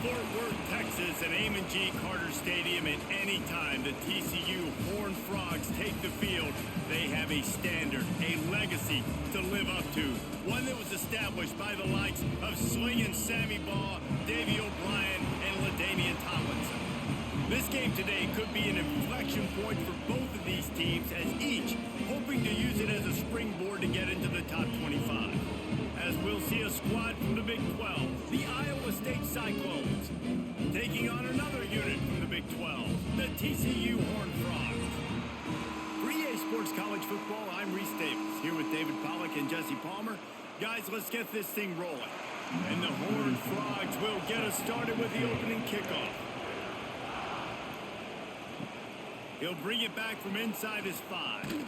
Fort Worth, Texas, and Amon G. Carter Stadium, and anytime the TCU Horned Frogs take the field, they have a standard, a legacy to live up to. One that was established by the likes of Slingin' Sammy Baugh, Davey O'Brien, and LaDainian Tomlinson. This game today could be an inflection point for both of these teams, as each hoping to use it as a springboard to get into the top 25. As we'll see a squad from the Big 12, the Iowa State Cyclones, taking on another unit from the Big 12, the TCU Horned Frogs. For EA Sports College Football, I'm Reese Davis, here with David Pollack and Jesse Palmer. Guys, let's get this thing rolling. And the Horned Frogs will get us started with the opening kickoff. He'll bring it back from inside his 5.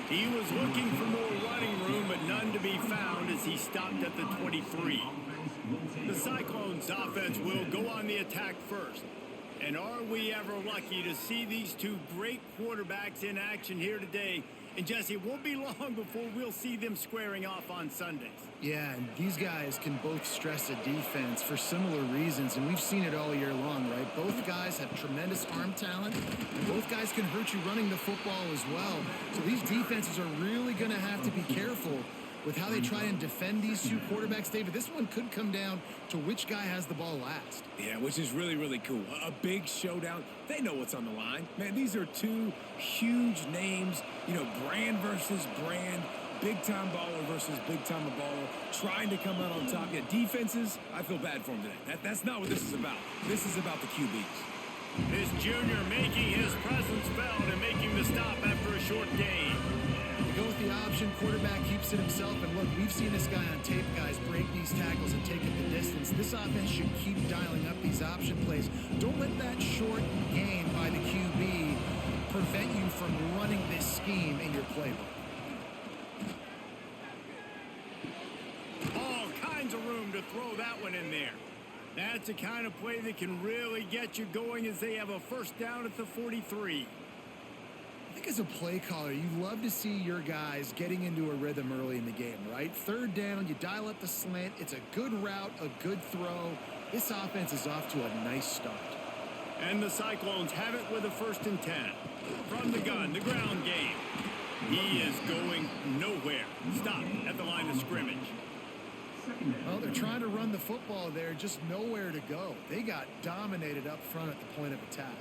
He was looking for more running room, but none to be found as he stopped at the 23. The Cyclones offense will go on the attack first. And are we ever lucky to see these two great quarterbacks in action here today? And Jesse, it won't be long before we'll see them squaring off on Sundays. Yeah, and these guys can both stress a defense for similar reasons, and we've seen it all year long, right? Both guys have tremendous arm talent, and both guys can hurt you running the football as well. So these defenses are really going to have to be careful with how they try and defend these two quarterbacks, David. This one could come down to which guy has the ball last. Yeah, which is really, really cool. A big showdown. They know what's on the line. Man, these are two huge names, you know, brand versus brand, big-time baller versus big-time baller, trying to come out on top. Yeah, defenses, I feel bad for them today. That's not what this is about. This is about the QBs. This junior making his presence felt and making the stop after a short gain. Go with the option, quarterback keeps it himself, and look, we've seen this guy on tape, guys, break these tackles and take it the distance. This offense should keep dialing up these option plays. Don't let that short gain by the QB prevent you from running this scheme in your playbook. All kinds of room to throw that one in there. That's the kind of play that can really get you going as they have a first down at the 43. I think as a play caller, you love to see your guys getting into a rhythm early in the game, right? Third down, you dial up the slant. It's a good route, a good throw. This offense is off to a nice start. And the Cyclones have it with a 1st and 10. From the gun, the ground game. He is going nowhere. Stop at the line of scrimmage. Well, they're trying to run the football there, just nowhere to go. They got dominated up front at the point of attack.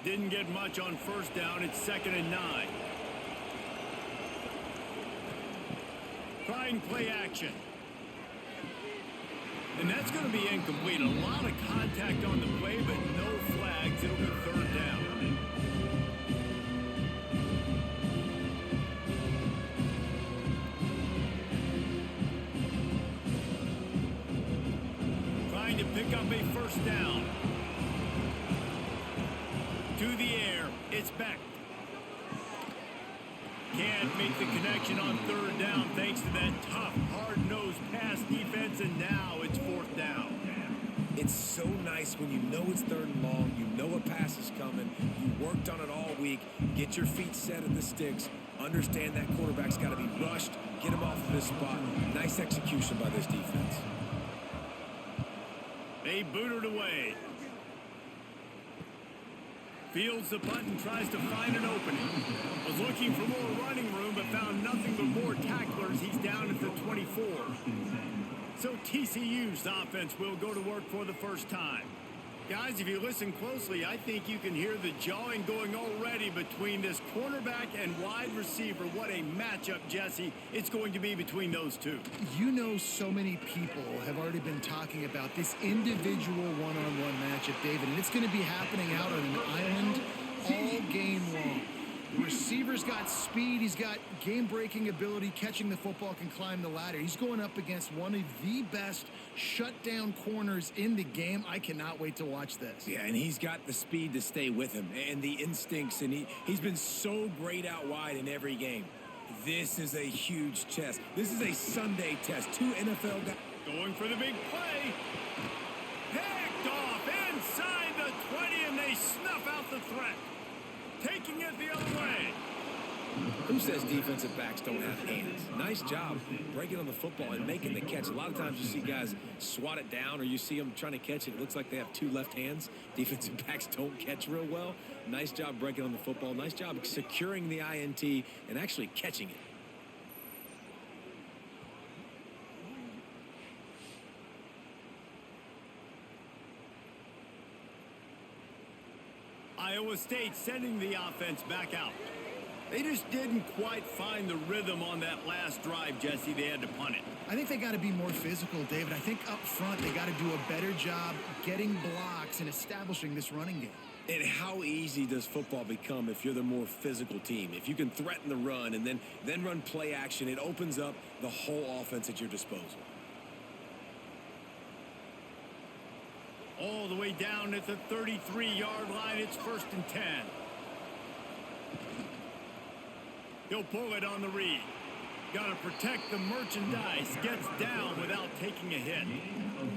Didn't get much on 1st down. It's 2nd and 9. Trying play action. And that's going to be incomplete. A lot of contact on the play, but no flags. It'll be 3rd down. Trying to pick up a 1st down. To the air, it's back. Can't make the connection on 3rd down thanks to that tough, hard-nosed pass defense, and now it's 4th down. It's so nice when you know it's 3rd and long, you know a pass is coming, you worked on it all week, get your feet set at the sticks, understand that quarterback's got to be rushed, get him off of this spot. Nice execution by this defense. They boot it away. Fields the punt and tries to find an opening. Was looking for more running room, but found nothing but more tacklers. He's down at the 24. So TCU's offense will go to work for the first time. Guys, if you listen closely, I think you can hear the jawing going already between this cornerback and wide receiver. What a matchup, Jesse, it's going to be between those two. You know, so many people have already been talking about this individual one-on-one matchup, David, and it's going to be happening out on an island all game long. The receiver's got speed. He's got game-breaking ability. Catching the football, can climb the ladder. He's going up against one of the best shutdown corners in the game. I cannot wait to watch this. Yeah, and he's got the speed to stay with him and the instincts, and he's been so great out wide in every game. This is a huge test. This is a Sunday test. 2 NFL guys. Going for the big play. Picked off inside the 20, and they snuff out the threat. Taking it the other way. Who says defensive backs don't have hands? Nice job breaking on the football and making the catch. A lot of times you see guys swat it down, or you see them trying to catch it. It looks like they have two left hands. Defensive backs don't catch real well. Nice job breaking on the football. Nice job securing the INT and actually catching it. Iowa State sending the offense back out. They just didn't quite find the rhythm on that last drive, Jesse. They had to punt it. I think they got to be more physical, David. I think up front they got to do a better job getting blocks and establishing this running game. And how easy does football become if you're the more physical team? If you can threaten the run and then run play action, it opens up the whole offense at your disposal. All the way down at the 33-yard line. It's 1st and 10. He'll pull it on the read. Got to protect the merchandise. Gets down without taking a hit.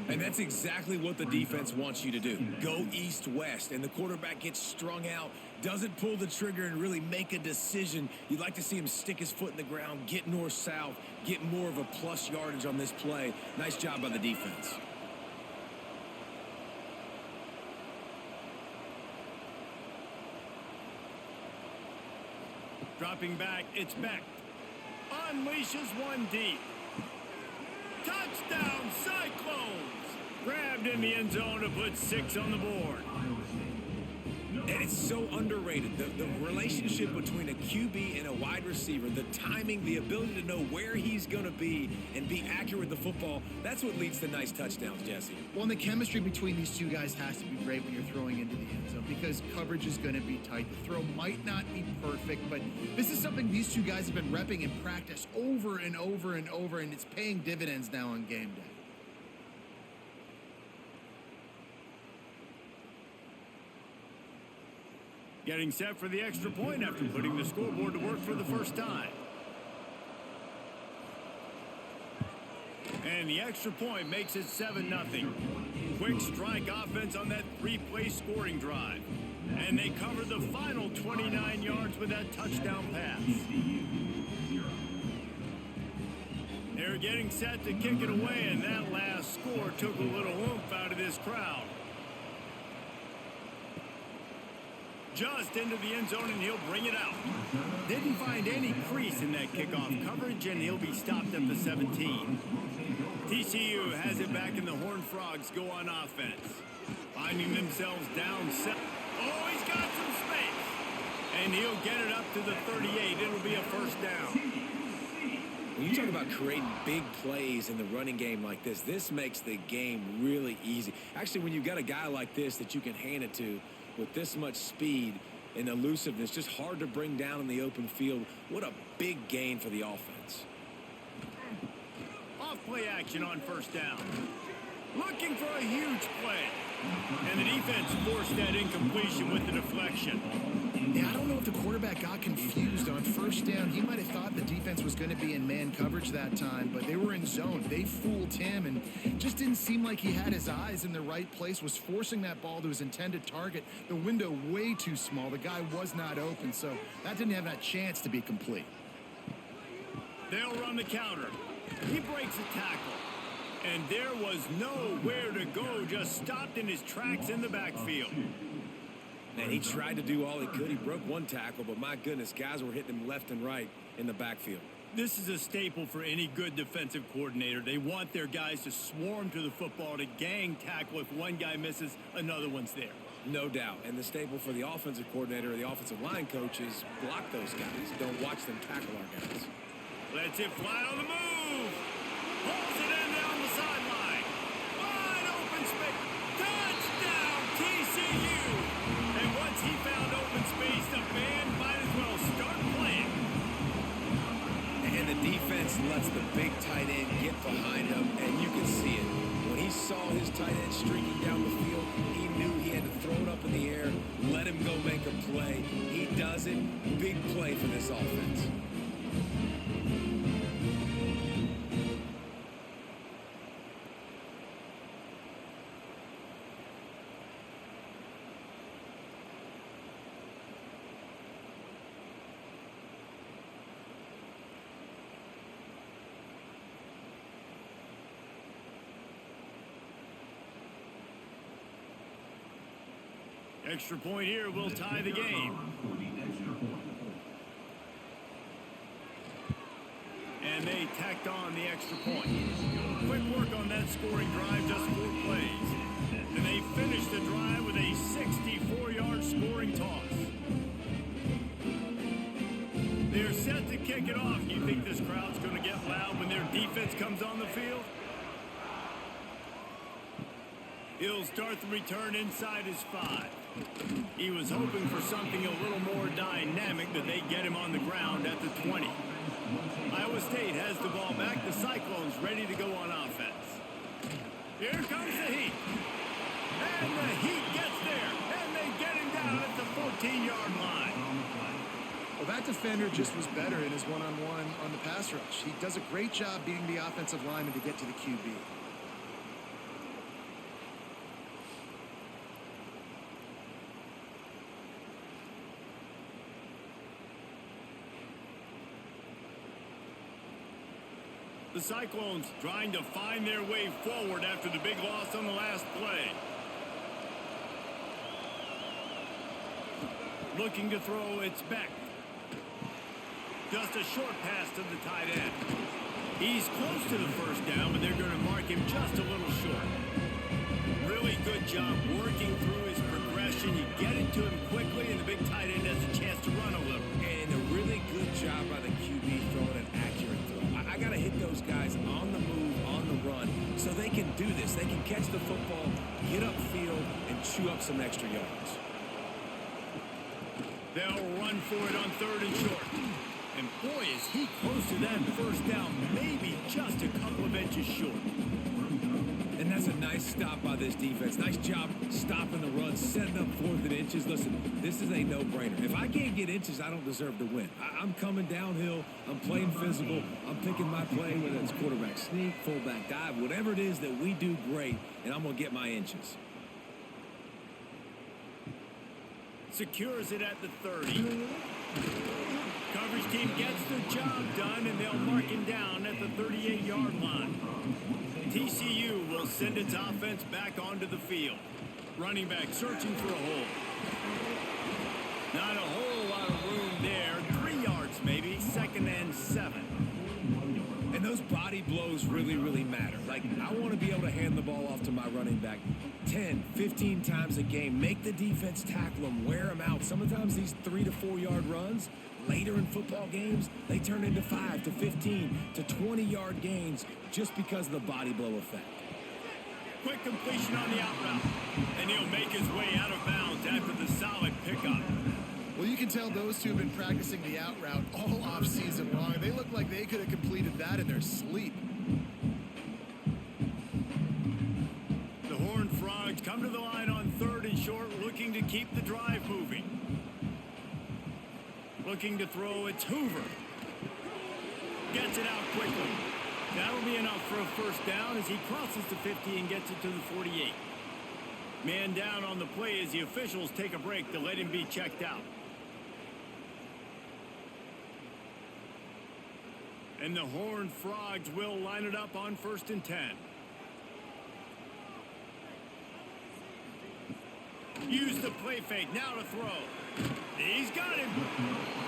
And that's exactly what the defense wants you to do. Go east-west, and the quarterback gets strung out, doesn't pull the trigger and really make a decision. You'd like to see him stick his foot in the ground, get north-south, get more of a plus yardage on this play. Nice job by the defense. Dropping back, it's Beck. Unleashes one deep. Touchdown, Cyclones! Grabbed in the end zone to put 6 on the board. And it's so underrated. The relationship between a QB and a wide receiver, the timing, the ability to know where he's going to be and be accurate with the football, that's what leads to nice touchdowns, Jesse. Well, and the chemistry between these two guys has to be great when you're throwing into the end zone because coverage is going to be tight. The throw might not be perfect, but this is something these two guys have been repping in practice over and over and over, and it's paying dividends now on game day. Getting set for the extra point after putting the scoreboard to work for the first time. And the extra point makes it 7-0. Quick strike offense on that 3-play scoring drive. And they cover the final 29 yards with that touchdown pass. They're getting set to kick it away, and that last score took a little oomph out of this crowd. Just into the end zone, and he'll bring it out. Didn't find any crease in that kickoff coverage, and he'll be stopped at the 17. TCU has it back, and the Horned Frogs go on offense. Finding themselves down 7. Oh, he's got some space. And he'll get it up to the 38. It'll be a first down. When you talk about creating big plays in the running game like this, this makes the game really easy. Actually, when you've got a guy like this that you can hand it to, with this much speed and elusiveness, just hard to bring down in the open field. What a big gain for the offense. Off play action on first down. Looking for a huge play. And the defense forced that incompletion with the deflection. Yeah, I don't know if the quarterback got confused on first down. He might have thought the defense was going to be in man coverage that time, but they were in zone. They fooled him and just didn't seem like he had his eyes in the right place, was forcing that ball to his intended target. The window way too small. The guy was not open, so that didn't have that chance to be complete. They'll run the counter. He breaks a tackle. And there was nowhere to go, just stopped in his tracks in the backfield. And he tried to do all he could. He broke one tackle, but my goodness, guys were hitting him left and right in the backfield. This is a staple for any good defensive coordinator. They want their guys to swarm to the football, to gang tackle. If one guy misses, another one's there. No doubt. And the staple for the offensive coordinator or the offensive line coach is block those guys. Don't watch them tackle our guys. Lets it fly on the move. Pulls it in down the sideline. Wide open space. Touchdown, TCU. And once he found open space, the band might as well start playing. And the defense lets the big tight end get behind him, and you can see it. When he saw his tight end streaking down the field, he knew he had to throw it up in the air, let him go make a play. He does it. Big play for this offense. Extra point here will tie the game. And they tacked on the extra point. Quick work on that scoring drive, just 4 plays. And they finished the drive with a 64-yard scoring toss. They're set to kick it off. You think this crowd's going to get loud when their defense comes on the field? He'll start the return inside his 5. He was hoping for something a little more dynamic, but they get him on the ground at the 20. Iowa State has the ball back. The Cyclones ready to go on offense. Here comes the Heat. And the Heat gets there. And they get him down at the 14-yard line. Well, that defender just was better in his one-on-one on the pass rush. He does a great job beating the offensive lineman to get to the QB. The Cyclones trying to find their way forward after the big loss on the last play. Looking to throw, it's back. Just a short pass to the tight end. He's close to the first down, but they're going to mark him just a little short. Really good job working through his progression. You get it to him quickly, and the big tight end has a chance to run a little. And a really good job by the QB throwing an accurate throw. I got to hit those guys on the move, on the run, so they can do this. They can catch the football, get upfield, and chew up some extra yards. They'll run for it on 3rd and short. And boy, is he close to that first down, maybe just a couple of inches short. And that's a nice stop by this defense. Nice job stopping the run, setting up 4th and inches. Listen, this is a no-brainer. If I can't get inches, I don't deserve to win. I'm coming downhill. I'm playing physical. I'm picking my play, whether it's quarterback sneak, fullback dive, whatever it is that we do great, and I'm going to get my inches. Secures it at the 30. Coverage team gets the job done, and they'll mark him down at the 38-yard line. TCU will send its offense back onto the field. Running back searching for a hole. Not a whole lot of room there. 3 yards maybe. 2nd and 7. And those body blows really, really matter. Like, I want to be able to hand the ball off to my running back 10, 15 times a game. Make the defense tackle them, wear them out. Sometimes these 3 to 4 yard runs, later in football games, they turn into 5 to 15 to 20-yard gains just because of the body blow effect. Quick completion on the out route. And he'll make his way out of bounds after the solid pickup. Well, you can tell those two have been practicing the out route all off-season long. They look like they could have completed that in their sleep. The Horned Frogs come to the line on 3rd and short, looking to keep the drive moving. Looking to throw, it's Hoover. Gets it out quickly. That'll be enough for a first down as he crosses the 50 and gets it to the 48. Man down on the play as the officials take a break to let him be checked out. And the Horned Frogs will line it up on 1st and 10. Use the play fake, now to throw. He's got him.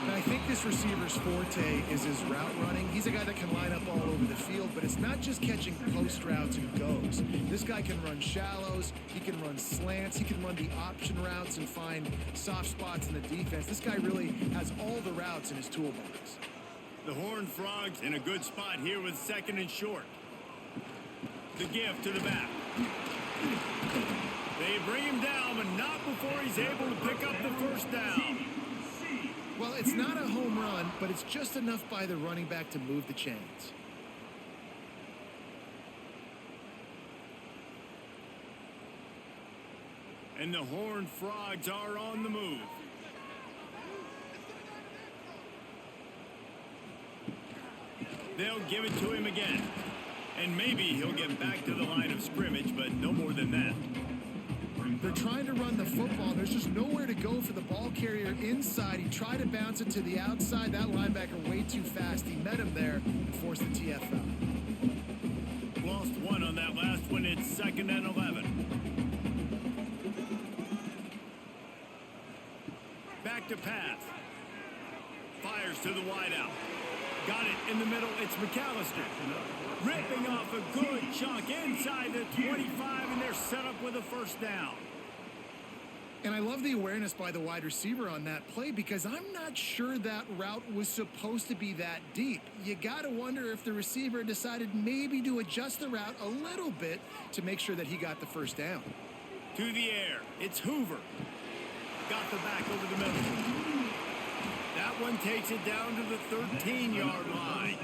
And I think this receiver's forte is his route running. He's a guy that can line up all over the field, but it's not just catching post routes and goes. This guy can run shallows, he can run slants, he can run the option routes and find soft spots in the defense. This guy really has all the routes in his toolbox. The Horned Frogs in a good spot here with 2nd and short. The give to the back. They bring him down, but not before he's able to pick up the first down. Well, it's not a home run, but it's just enough by the running back to move the chains. And the Horned Frogs are on the move. They'll give it to him again. And maybe he'll get back to the line of scrimmage, but no more than that. They're trying to run the football. There's just nowhere to go for the ball carrier inside. He tried to bounce it to the outside. That linebacker way too fast. He met him there and forced the TFL. Lost one on that last one. It's 2nd and 11. to pass. Fires to the wideout. Got it in the middle. It's McAllister. Ripping off a good chunk inside the 25, and they're set up with a first down. And I love the awareness by the wide receiver on that play because I'm not sure that route was supposed to be that deep. You got to wonder if the receiver decided maybe to adjust the route a little bit to make sure that he got the first down. To the air. It's Hoover. Got the back over the middle. That one takes it down to the 13-yard line.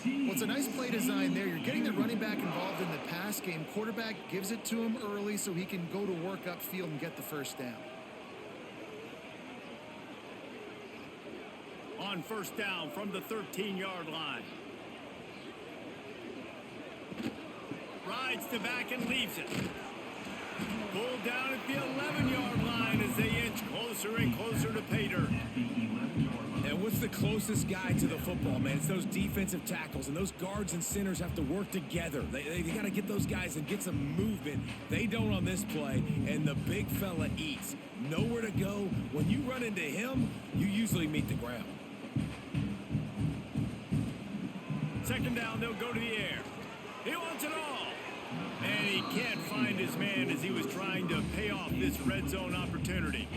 Well, it's a nice play design there. You're getting the running back involved in the pass game. Quarterback gives it to him early so he can go to work upfield and get the first down. On first down from the 13-yard line. Rides the back and leaves it. Pulled down at the 11-yard line as they inch closer and closer to pay dirt. And what's the closest guy to the football, man? It's those defensive tackles, and those guards and centers have to work together. They got to get those guys and get some movement. They don't on this play, and the big fella eats. Nowhere to go. When you run into him, you usually meet the ground. Second down, they'll go to the air. He wants it all. And he can't find his man as he was trying to pay off this red zone opportunity.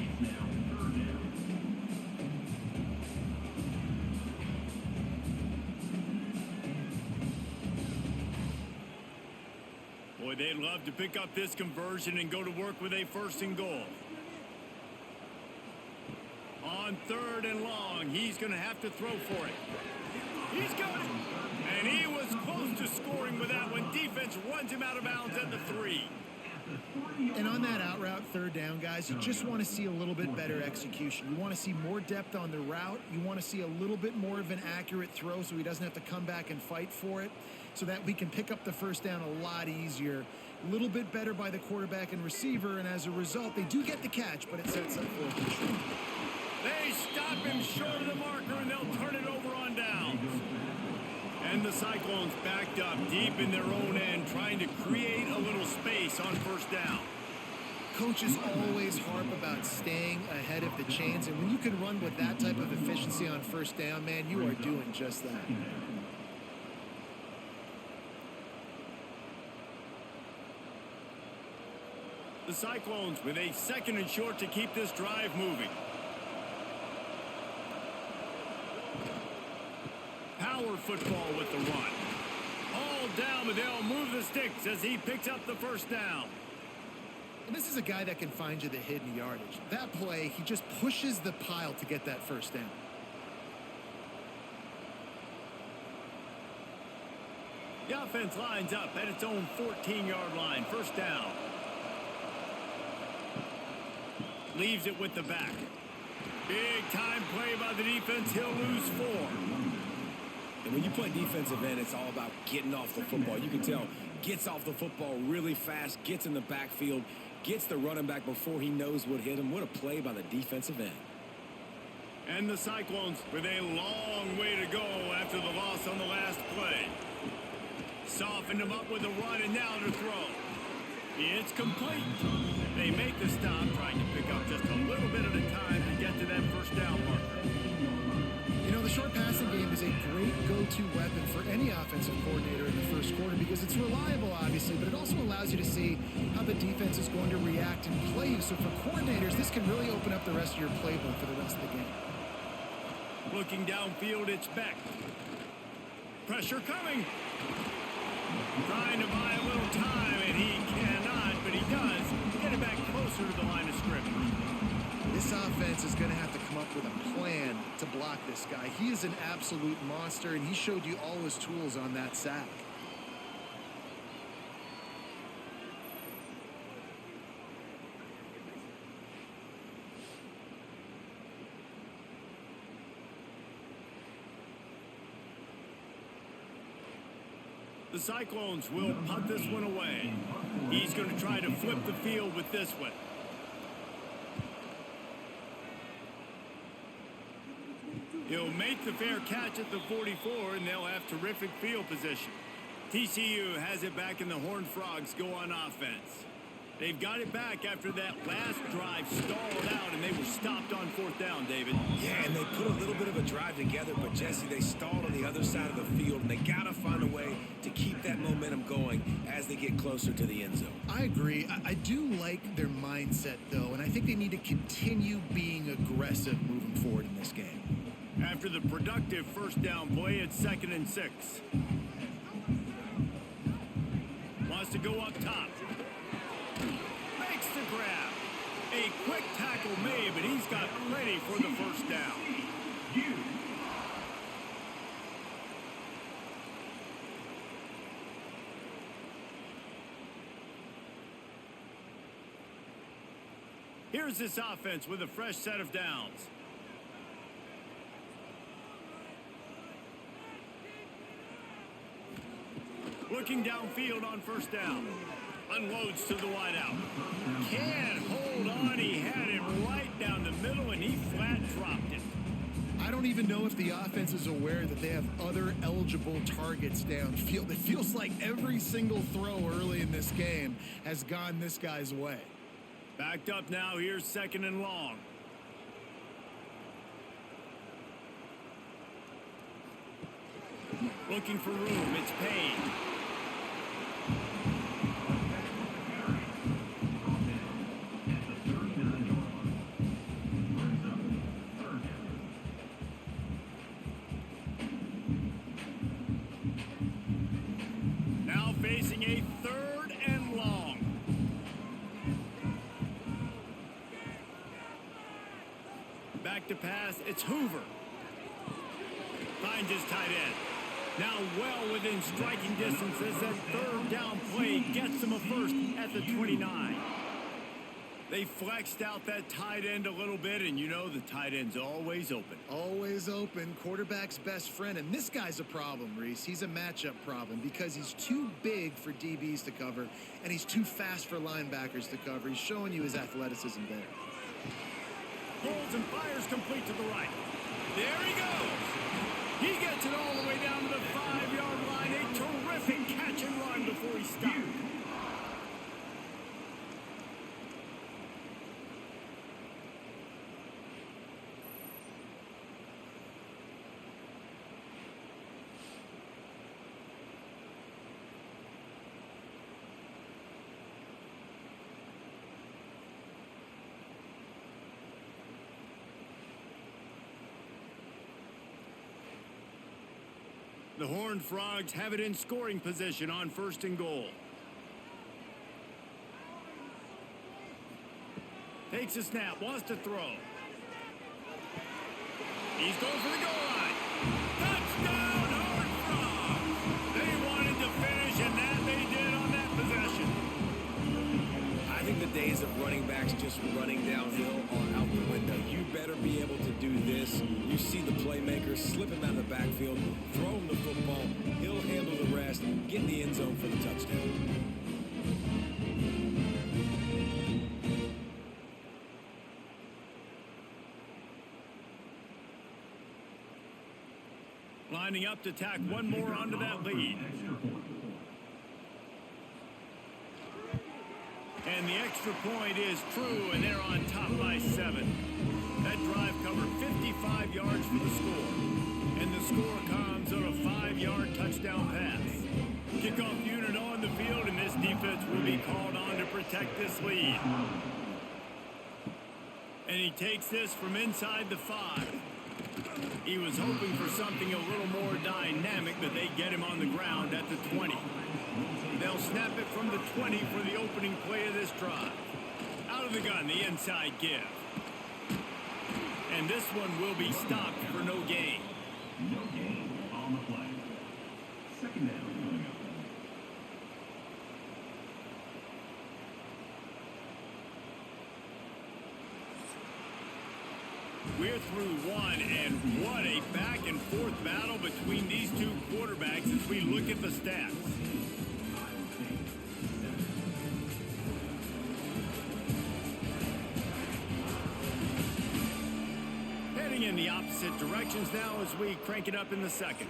Boy, they'd love to pick up this conversion and go to work with a first and goal. On third and long, he's going to have to throw for it. He's got it. And he was close to scoring with that one. Defense runs him out of bounds at the 3. And on that out route, third down, guys, you just want to see a little bit better execution. You want to see more depth on the route. You want to see a little bit more of an accurate throw so he doesn't have to come back and fight for it, so that we can pick up the first down a lot easier. A little bit better by the quarterback and receiver, and as a result, they do get the catch, but it sets up fourth and short. They stop him short of the marker, and they'll turn it over on downs. And the Cyclones backed up deep in their own end, trying to create a little space on first down. Coaches always harp about staying ahead of the chains, and when you can run with that type of efficiency on first down, man, you are doing just that. The Cyclones with a second and short to keep this drive moving. Power football with the run. All down, but they'll move the sticks as he picks up the first down. And this is a guy that can find you the hidden yardage. That play, he just pushes the pile to get that first down. The offense lines up at its own 14-yard line. First down. Leaves it with the back. Big time play by the defense. He'll lose 4. And when you play defensive end, it's all about getting off the football. You can tell, gets off the football really fast, gets in the backfield, gets the running back before he knows what hit him. What a play by the defensive end. And the Cyclones with a long way to go after the loss on the last play. Softened him up with a run, and now to throw. It's complete. They make the stop, trying to pick up just a little bit at a time to get to that first down marker. You know, the short passing game is a great go-to weapon for any offensive coordinator in the first quarter because it's reliable, obviously, but it also allows you to see how the defense is going to react and play you. So for coordinators, this can really open up the rest of your playbook for the rest of the game. Looking downfield, it's Beck. Pressure coming. Trying to buy a little time, and he cannot, but he does get it back closer to the line of scrimmage. This offense is going to have to come up with a plan to block this guy. He is an absolute monster, and he showed you all his tools on that sack. The Cyclones will punt this one away. He's going to try to flip the field with this one. He'll make the fair catch at the 44, and they'll have terrific field position. TCU has it back, and the Horned Frogs go on offense. They've got it back after that last drive stalled out, and they were stopped on fourth down, David. Yeah, and they put a little bit of a drive together, but, Jesse, they stalled on the other side of the field, and they got to find a way to keep that momentum going as they get closer to the end zone. I agree. I do like their mindset, though, and I think they need to continue being aggressive moving forward in this game. After the productive first down play, it's 2nd and 6. Wants to go up top. Makes the grab. A quick tackle made, but he's got plenty for the first down. Here's this offense with a fresh set of downs. Looking downfield on first down. Unloads to the wideout. Can't hold on. He had it right down the middle, and he flat dropped it. I don't even know if the offense is aware that they have other eligible targets downfield. It feels like every single throw early in this game has gone this guy's way. Backed up now. Here's 2nd and long. Looking for room. It's Payne. Now facing a 3rd and long. Back to pass. It's Hoover. Finds his tight end. Now well within striking distance as that 3rd down play gets him a first at the 29. They flexed out that tight end a little bit, and you know the tight end's always open. Always open, quarterback's best friend. And this guy's a problem, Reese. He's a matchup problem because he's too big for DBs to cover, and he's too fast for linebackers to cover. He's showing you his athleticism there. Pulls and fires complete to the right. There he goes. He gets it all the way down to the 5-yard line. A terrific catch and run before he stopped. The Horned Frogs have it in scoring position on 1st and goal. Takes a snap, wants to throw. He's going for the goal line. Touchdown, Horned Frogs! They wanted to finish, and that they did on that possession. I think the days of running backs just running downhill are out the window. You better be able to do this. You see the playmaker, slip him out of the backfield, throw him the football, he'll handle the rest, get in the end zone for the touchdown. Lining up to tack one more onto that lead. And the extra point is true, and they're on top by 7. That drive covered 55 yards for the score. And the score comes on a 5-yard touchdown pass. Kickoff unit on the field, and this defense will be called on to protect this lead. And he takes this from inside the 5. He was hoping for something a little more dynamic, but they get him on the ground at the 20. They'll snap it from the 20 for the opening play of this drive. Out of the gun, the inside give. And this one will be stopped for no gain. No gain on the play. 2nd down. We're through one, and what a back-and-forth battle between these two quarterbacks as we look at the stats. Heading in the opposite directions now as we crank it up in the 2nd.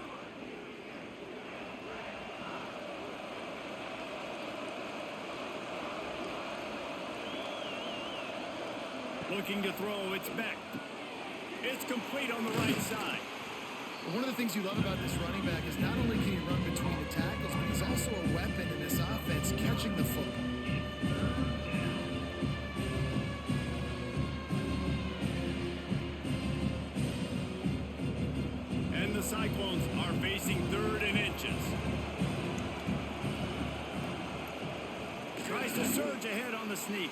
Looking to throw, it's back. It's complete on the right side. One of the things you love about this running back is not only can he run between the tackles, but he's also a weapon in this offense catching the football. And the Cyclones are facing 3rd and inches. Tries to surge ahead on the sneak.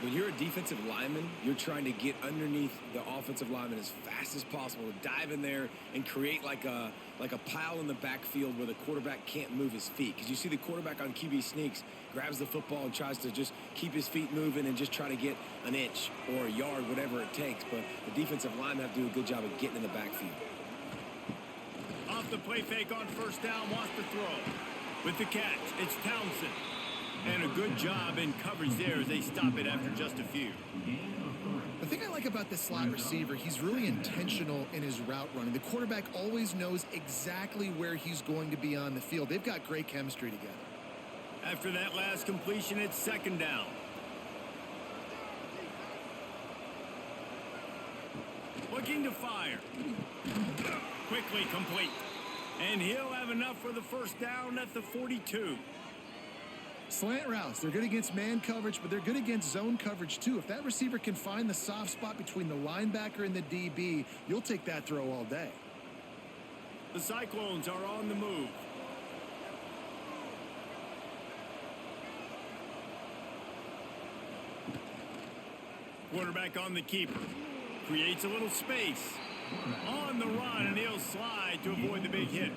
When you're a defensive lineman, you're trying to get underneath the offensive lineman as fast as possible to dive in there and create like a pile in the backfield where the quarterback can't move his feet. Because you see the quarterback on QB sneaks, grabs the football and tries to just keep his feet moving and just try to get an inch or a yard, whatever it takes. But the defensive linemen have to do a good job of getting in the backfield. Off the play fake on 1st down, wants to throw. With the catch, it's Townsend. And a good job in coverage there as they stop it after just a few. The thing I like about this slot receiver, he's really intentional in his route running. The quarterback always knows exactly where he's going to be on the field. They've got great chemistry together. After that last completion, it's 2nd down. Looking to fire. Quickly complete. And he'll have enough for the 1st down at the 42. Slant routes, they're good against man coverage, but they're good against zone coverage too. If that receiver can find the soft spot between the linebacker and the DB, you'll take that throw all day. The Cyclones are on the move. Quarterback on the keeper. Creates a little space. On the run, and he'll slide to avoid the big hit.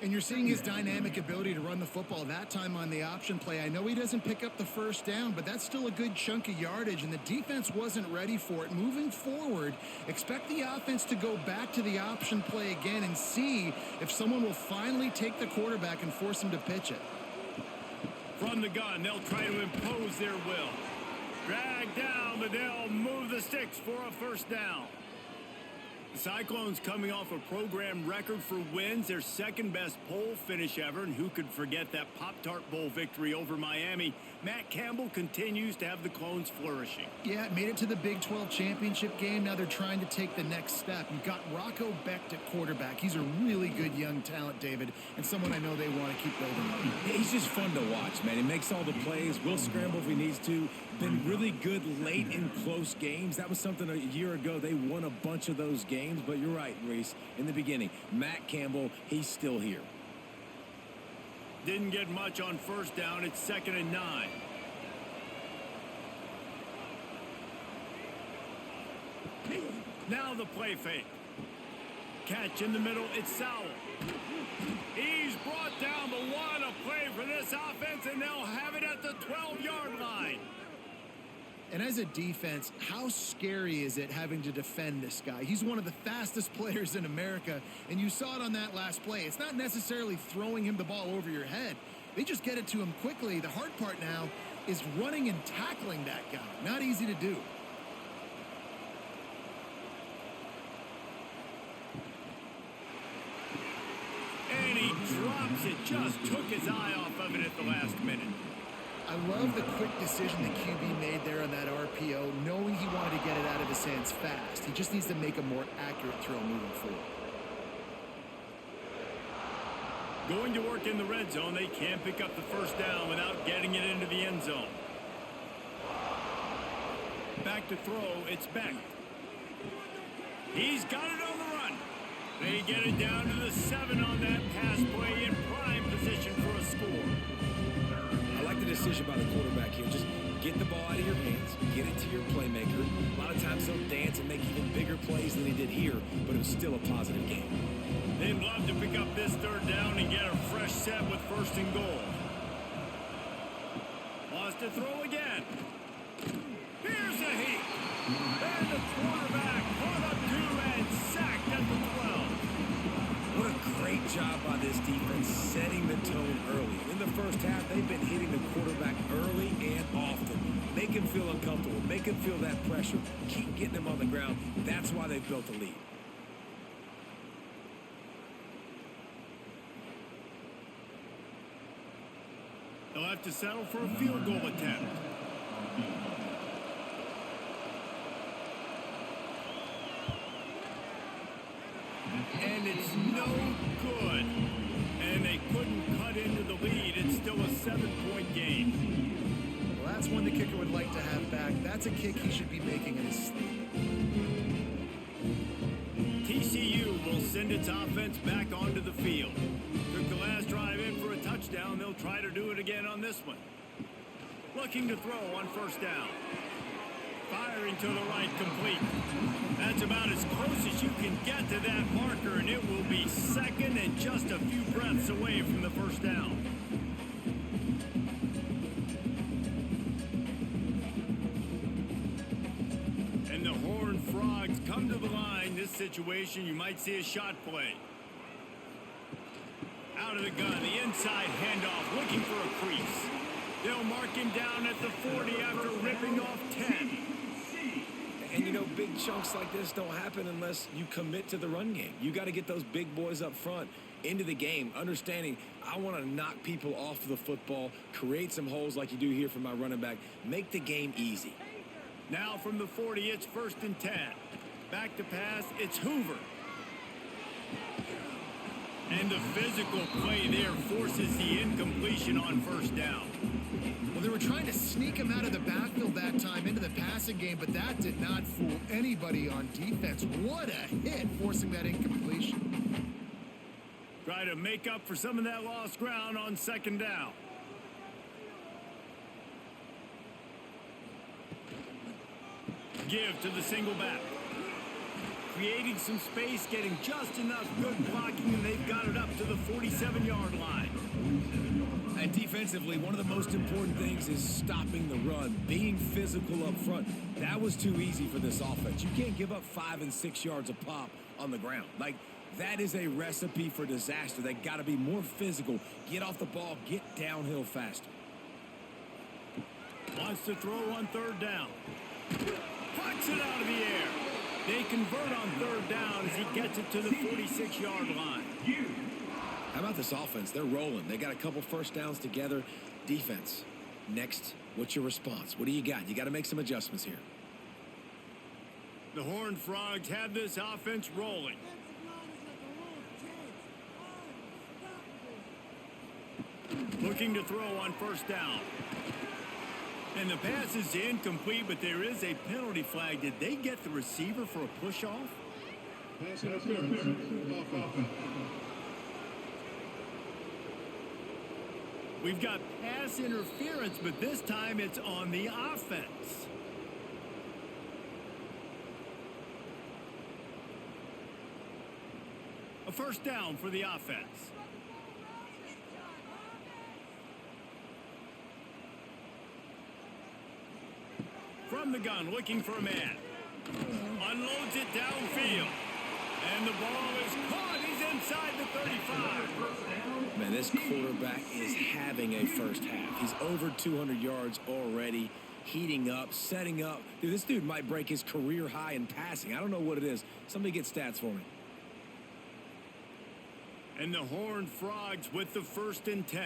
And you're seeing his dynamic ability to run the football that time on the option play. I know he doesn't pick up the 1st down, but that's still a good chunk of yardage, and the defense wasn't ready for it. Moving forward, expect the offense to go back to the option play again and see if someone will finally take the quarterback and force him to pitch it. From the gun, they'll try to impose their will. Drag down, but they'll move the sticks for a 1st down. The Cyclones coming off a program record for wins, their 2nd-best poll finish ever, and who could forget that Pop-Tart Bowl victory over Miami. Matt Campbell continues to have the Clones flourishing. Yeah, made it to the Big 12 championship game. Now they're trying to take the next step. You've got Rocco Becht at quarterback. He's a really good young talent, David, and someone I know they want to keep building on. He's just fun to watch, man. He makes all the plays. Will scramble if he needs to. Been really good late in close games. That was something a year ago. They won a bunch of those games, but you're right, Reese. In the beginning, Matt Campbell, he's still here. Didn't get much on 1st down. It's 2nd and 9. Now the play fake. Catch in the middle. It's Sowell. He's brought down, but what a play for this offense, and they'll have it at the 12-yard line. And as a defense, how scary is it having to defend this guy? He's one of the fastest players in America, and you saw it on that last play. It's not necessarily throwing him the ball over your head. They just get it to him quickly. The hard part now is running and tackling that guy. Not easy to do. And he drops it. Just took his eye off of it at the last minute. I love the quick decision the QB made there on that RPO, knowing he wanted to get it out of his hands fast. He just needs to make a more accurate throw moving forward. Going to work in the red zone, they can't pick up the 1st down without getting it into the end zone. Back to throw, it's back. He's got it on the run. They get it down to the 7 on that pass play in prime position for a score. I like the decision by the quarterback here. Just get the ball out of your hands, get it to your playmaker. A lot of times he'll dance and make even bigger plays than he did here, but it was still a positive game. They'd love to pick up this 3rd down and get a fresh set with 1st and goal. Wants to throw again. Here's a heat. And the quarterback put up 2 and sacked at the 12. What a great job by this defense setting the tone early. In the 1st half, they've been hitting the quarterback early and often. Make him feel uncomfortable. Make him feel that pressure. Keep getting him on the ground. That's why they've built a lead. They'll have to settle for a field goal attempt. and it's no good. And they couldn't cut into the lead. It's still a 7-point game. Well, that's one the kicker would like to have back. That's a kick he should be making in his sleep. TCU will send its offense back onto the field. Took the last drive in for a touchdown. They'll try to do it again on this one. Looking to throw on first down. Firing to the right, complete. That's about as close as you can get to that marker, and it will be second and just a few breaths away from the first down. And the Horned Frogs come to the line. This situation, you might see a shot play. Out of the gun, the inside handoff, looking for a crease. They'll mark him down at the 40 after ripping off 10. And, you know, big chunks like this don't happen unless you commit to the run game. You got to get those big boys up front into the game, understanding I want to knock people off the football, create some holes like you do here for my running back, make the game easy. Now from the 40, it's 1st and 10. Back to pass, it's Hoover. And the physical play there forces the incompletion on first down. Well, they were trying to sneak him out of the backfield that time into the passing game, but that did not fool anybody on defense. What a hit, forcing that incompletion. Try to make up for some of that lost ground on 2nd down. Give to the single back. Creating some space, getting just enough good blocking, and they've got it up to the 47-yard line. And defensively, one of the most important things is stopping the run, being physical up front. That was too easy for this offense. You can't give up 5 and 6 yards a pop on the ground. Like, that is a recipe for disaster. They got to be more physical, get off the ball, get downhill faster. Wants to throw on 3rd down. Puts it out of the air. They convert on 3rd down as he gets it to the 46-yard line. How about this offense? They're rolling. They got a couple first downs together. Defense, next, what's your response? What do you got? You got to make some adjustments here. The Horned Frogs have this offense rolling. Looking to throw on 1st down. And the pass is incomplete, but there is a penalty flag. Did they get the receiver for a push-off? Pass interference. Offense. We've got pass interference, but this time it's on the offense. A first down for the offense. From the gun, looking for a man. Unloads it downfield. And the ball is caught. He's inside the 35. Man, this quarterback is having a first half. He's over 200 yards already, heating up, setting up. Dude, this dude might break his career high in passing. I don't know what it is. Somebody get stats for me. And the Horned Frogs with the 1st and 10.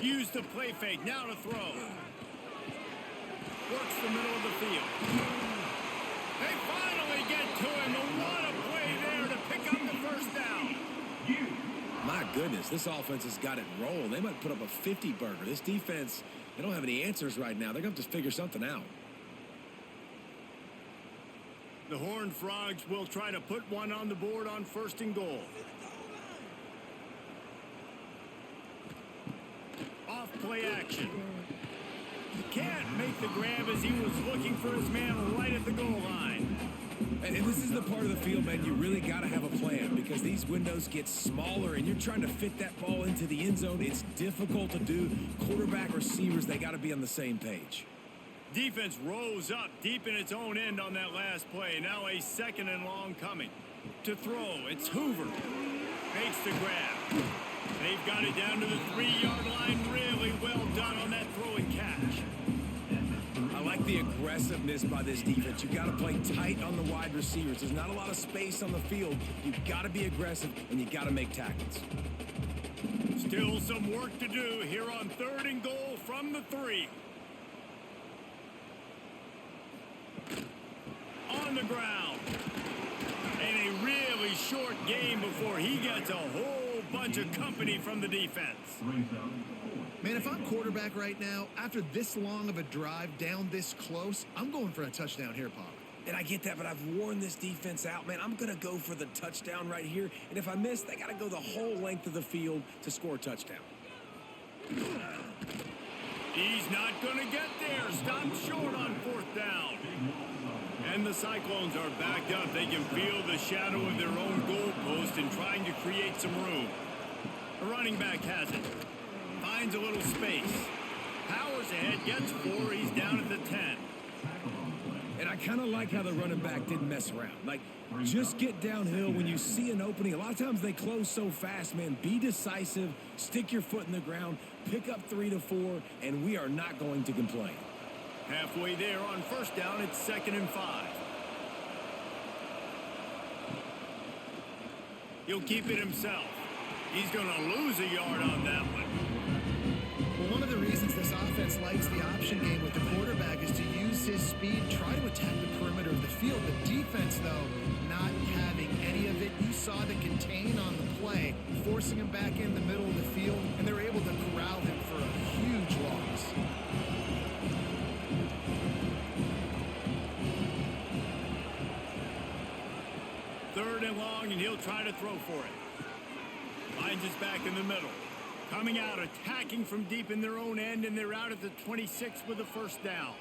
Use the play fake, now to throw. Works the middle of the field. They finally get to him, and what a play there to pick up the first down. My goodness, this offense has got it rolling. They might put up a 50-burger. This defense, they don't have any answers right now. They're going to have to figure something out. The Horned Frogs will try to put one on the board on 1st and goal. Play action. Can't make the grab as he was looking for his man right at the goal line. And this is the part of the field, man, you really got to have a plan because these windows get smaller and you're trying to fit that ball into the end zone. It's difficult to do. Quarterback, receivers, they got to be on the same page. Defense rose up deep in its own end on that last play. Now a 2nd and long coming. To throw, it's Hoover. Makes the grab. They've got it down to the 3-yard line. Really well done on that throw and catch. I like the aggressiveness by this defense. You've got to play tight on the wide receivers. There's not a lot of space on the field. You've got to be aggressive, and you've got to make tackles. Still some work to do here on 3rd and goal from the 3. On the ground. And a really short game before he gets a whole bunch of company from the defense. Man, if I'm quarterback right now, after this long of a drive down this close, I'm going for a touchdown here, Pop. And I get that, but I've worn this defense out, man. I'm going to go for the touchdown right here. And if I miss, they got to go the whole length of the field to score a touchdown. He's not going to get there. Stopped short on 4th down. And the Cyclones are backed up. They can feel the shadow of their own goalpost and trying to create some room. The running back has it. Finds a little space. Powers ahead, gets 4. He's down at the 10. And I kind of like how the running back didn't mess around. Like, just get downhill when you see an opening. A lot of times they close so fast, man. Be decisive, stick your foot in the ground, pick up 3 to 4, and we are not going to complain. Halfway there on 1st down, it's 2nd and 5. He'll keep it himself. He's going to lose a yard on that one. Well, one of the reasons this offense likes the option game with the quarterback is to use his speed, try to attack the perimeter of the field. The defense, though, not having any of it. You saw the contain on the play, forcing him back in the middle of the field, and they're able to corral him for a huge loss. Third and long, and he'll try to throw for it. Finds his back in the middle. Coming out, attacking from deep in their own end, and they're out at the 26 with a 1st down.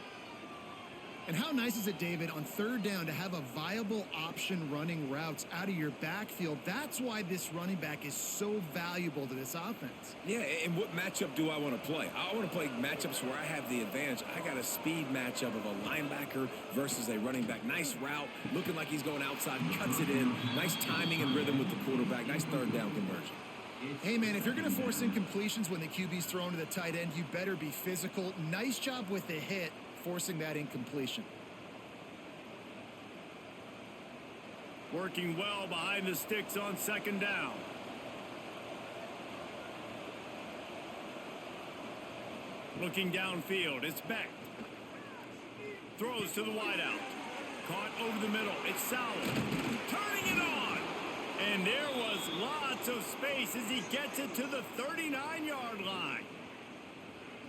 And how nice is it, David, on 3rd down to have a viable option running routes out of your backfield? That's why this running back is so valuable to this offense. Yeah, and what matchup do I want to play? I want to play matchups where I have the advantage. I got a speed matchup of a linebacker versus a running back. Nice route, looking like he's going outside, cuts it in. Nice timing and rhythm with the quarterback. Nice 3rd down conversion. Hey, man, if you're going to force incompletions when the QB's thrown to the tight end, you better be physical. Nice job with the hit, forcing that incompletion. Working well behind the sticks on 2nd down. Looking downfield, it's Beck. Throws to the wideout. Caught over the middle, it's Sauer. Turning it on! And there was lots of space as he gets it to the 39-yard line.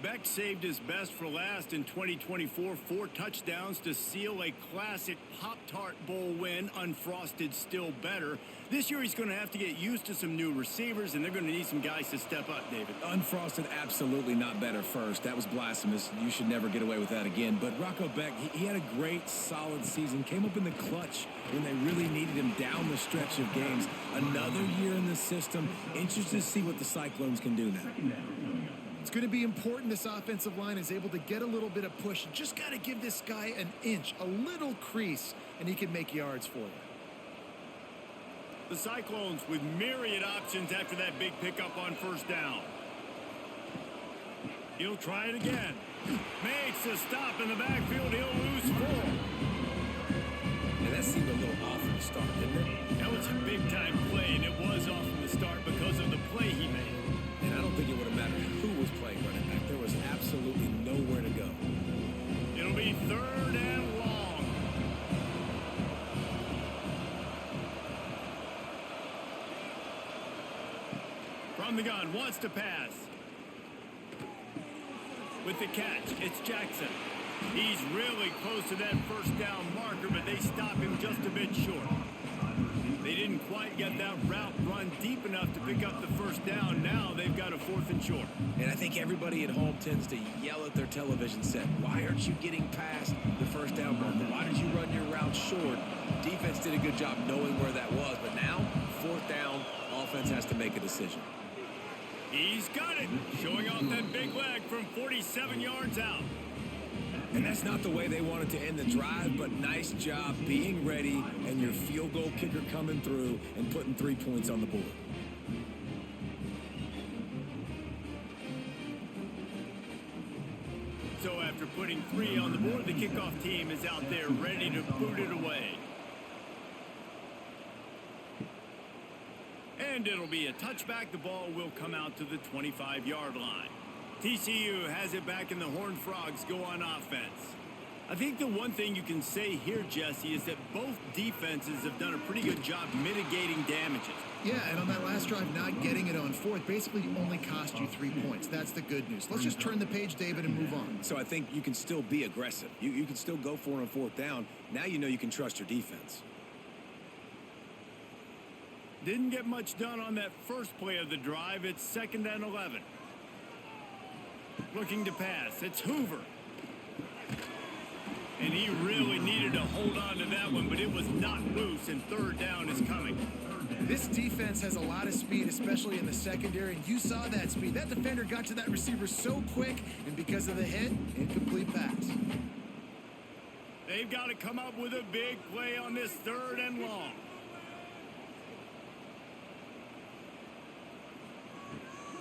Beck saved his best for last in 2024. 4 touchdowns to seal a classic Pop-Tart Bowl win. Unfrosted still better. This year he's going to have to get used to some new receivers, and they're going to need some guys to step up, David. Unfrosted, absolutely not better first. That was blasphemous. You should never get away with that again. But Rocco Beck, he had a great, solid season. Came up in the clutch when they really needed him down the stretch of games. Another year in the system. Interested to see what the Cyclones can do now. It's going to be important this offensive line is able to get a little bit of push. You just got to give this guy an inch, a little crease, and he can make yards for you. The Cyclones with myriad options after that big pickup on 1st down. He'll try it again. Makes a stop in the backfield. He'll lose 4. And that seemed a little off from the start, didn't it? That was a big-time play, and it was off from the start because of the play he made. And I don't think it would have mattered who was playing running back. There was absolutely nowhere to go. It'll be 3rd and long. From the gun, wants to pass. With the catch, it's Jackson. He's really close to that 1st down marker, but they stop him just a bit short. They didn't quite get that route run deep enough to pick up the 1st down. Now they've got a 4th and short. And I think everybody at home tends to yell at their television set. Why aren't you getting past the 1st down marker? Why did you run your route short? Defense did a good job knowing where that was. But now, 4th down, offense has to make a decision. He's got it. Showing off that big leg from 47 yards out. And that's not the way they wanted to end the drive, but nice job being ready and your field goal kicker coming through and putting 3 points on the board. So after putting 3 on the board, the kickoff team is out there ready to boot it away. And it'll be a touchback. The ball will come out to the 25-yard line. TCU has it back, and the Horned Frogs go on offense. I think the one thing you can say here, Jesse, is that both defenses have done a pretty good job mitigating damages. Yeah, and on that last drive, not getting it on fourth basically only cost you 3 points. That's the good news. Let's just turn the page, David, and move on. So I think you can still be aggressive. You can still go for it on fourth down. Now you know you can trust your defense. Didn't get much done on that first play of the drive. It's 2nd and 11. Looking to pass. It's Hoover. And he really needed to hold on to that one, but it was not loose, and 3rd down is coming. This defense has a lot of speed, especially in the secondary, and you saw that speed. That defender got to that receiver so quick, and because of the hit, incomplete pass. They've got to come up with a big play on this 3rd and long.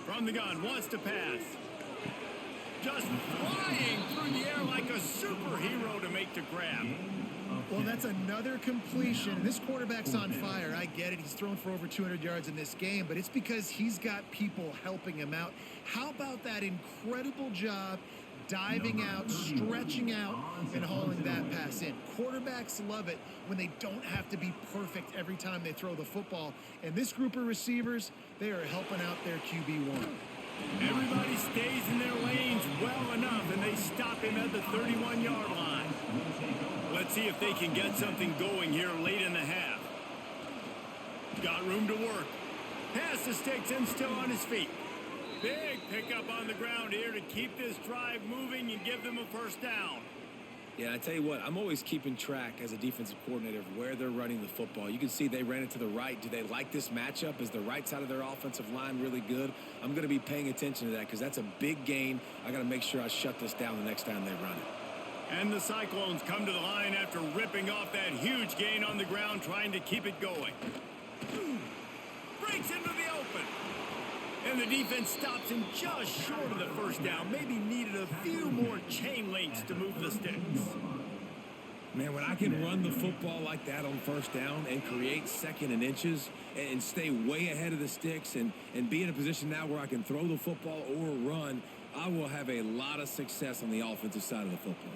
From the gun, wants to pass. Just flying through the air like a superhero to make the grab. Well, that's another completion. This quarterback's on fire. I get it. He's thrown for over 200 yards in this game, but it's because he's got people helping him out. How about that incredible job diving out, stretching out, and hauling that pass in? Quarterbacks love it when they don't have to be perfect every time they throw the football. And this group of receivers, they are helping out their QB1. Everybody stays in their lanes well enough, and they stop him at the 31-yard line. Let's see if they can get something going here late in the half. Got room to work. Pass the sticks and still on his feet. Big pickup on the ground here to keep this drive moving and give them a 1st down. Yeah, I tell you what, I'm always keeping track as a defensive coordinator of where they're running the football. You can see they ran it to the right. Do they like this matchup? Is the right side of their offensive line really good? I'm going to be paying attention to that because that's a big gain. I got to make sure I shut this down the next time they run it. And the Cyclones come to the line after ripping off that huge gain on the ground, trying to keep it going. Breaks into the open. And the defense stops him just short of the 1st down. Maybe needed a few more chain links to move the sticks. Man, when I can run the football like that on 1st down and create 2nd and inches and stay way ahead of the sticks and be in a position now where I can throw the football or run, I will have a lot of success on the offensive side of the football.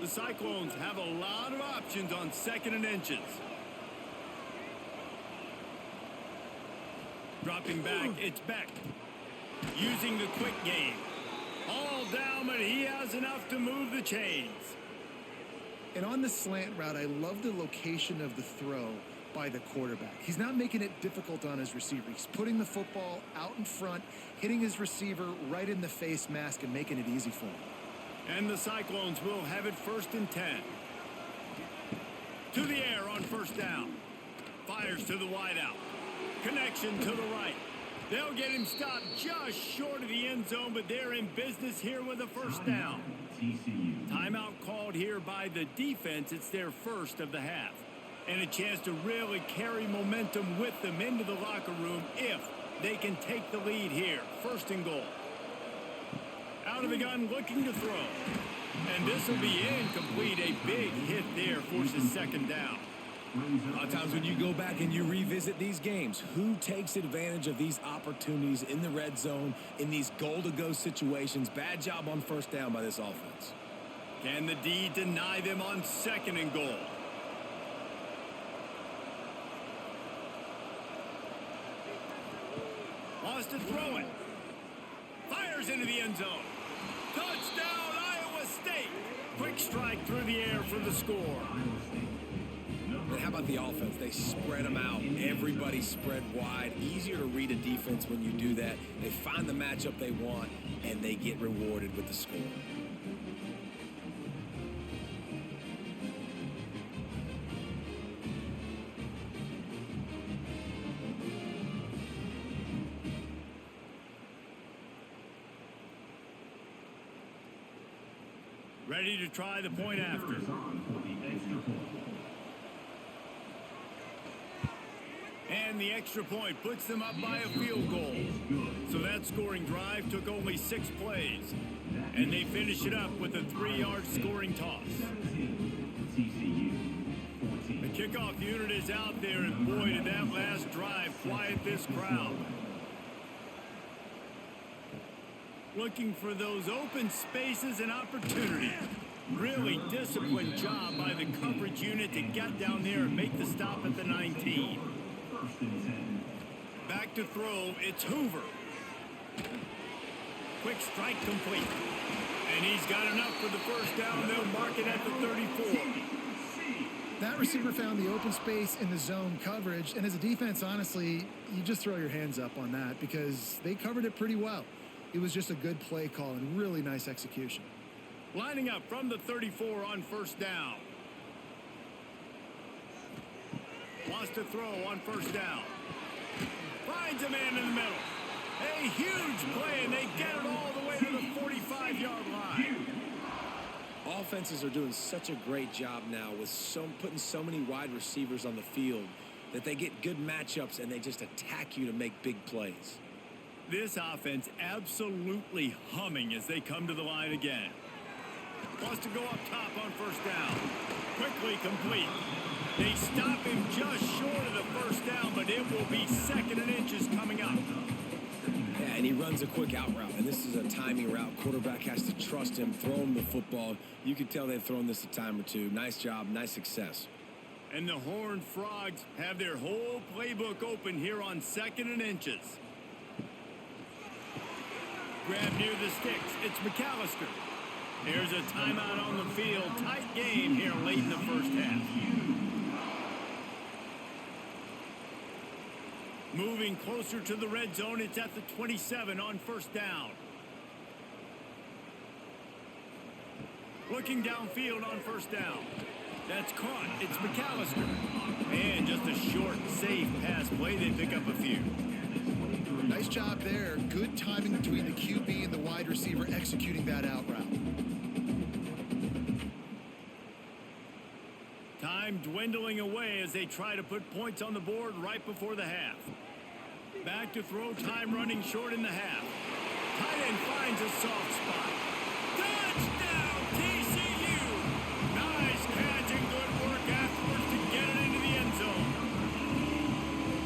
The Cyclones have a lot of options on 2nd and inches. Dropping back, it's Beck. Using the quick game. All down, but he has enough to move the chains. And on the slant route, I love the location of the throw by the quarterback. He's not making it difficult on his receiver. He's putting the football out in front, hitting his receiver right in the face mask and making it easy for him. And the Cyclones will have it 1st and 10. To the air on 1st down. Fires to the wideout. Connection to the right. They'll get him stopped just short of the end zone, but they're in business here with a 1st down. Timeout called here by the defense. It's their 1st of the half. And a chance to really carry momentum with them into the locker room if they can take the lead here. 1st and goal. Out of the gun, looking to throw. And this will be incomplete. A big hit there forces 2nd down. A lot of times when you go back and you revisit these games, who takes advantage of these opportunities in the red zone, in these goal-to-go situations? Bad job on 1st down by this offense. Can the D deny them on 2nd and goal? Wants to throw it. Fires into the end zone. Touchdown, Iowa State. Quick strike through the air for the score. And how about the offense? They spread them out. Everybody spread wide. Easier to read a defense when you do that. They find the matchup they want, and they get rewarded with the score. Ready to try the point after. And the extra point puts them up by a field goal. So that scoring drive took only 6 plays. And they finish it up with a 3-yard scoring toss. The kickoff unit is out there, and boy, did that last drive quiet this crowd. looking for those open spaces and opportunities. Really disciplined job by the coverage unit to get down there and make the stop at the 19. First and 10. Back to throw, it's Hoover. Quick strike complete. And he's got enough for the first down. They'll mark it at the 34. That receiver found the open space in the zone coverage, and as a defense, honestly, you just throw your hands up on that because they covered it pretty well. It was just a good play call and really nice execution. Lining up from the 34 on first down. Wants to throw on first down. Finds a man in the middle. A huge play, and they get it all the way to the 45-yard line. Offenses are doing such a great job now with putting so many wide receivers on the field that they get good matchups and they just attack you to make big plays. This offense absolutely humming as they come to the line again. Wants to go up top on first down. Quickly complete. They stop him just short of the first down, but it will be 2nd and inches coming up. Yeah, and he runs a quick out route, and this is a timing route. Quarterback has to trust him, throw him the football. You can tell they've thrown this a time or two. Nice job, nice success. And the Horned Frogs have their whole playbook open here on 2nd and inches. Grab near the sticks. It's McAllister. There's a timeout on the field. Tight game here late in the first half. Moving closer to the red zone. It's at the 27 on first down. Looking downfield on first down. That's caught. It's McAllister. And just a short, safe pass play. They pick up a few. Nice job there. Good timing between the QB and the wide receiver executing that out route. Time dwindling away as they try to put points on the board right before the half. Back to throw, time running short in the half. Tight end finds a soft spot. Touchdown, TCU! Nice catch and good work afterwards to get it into the end zone.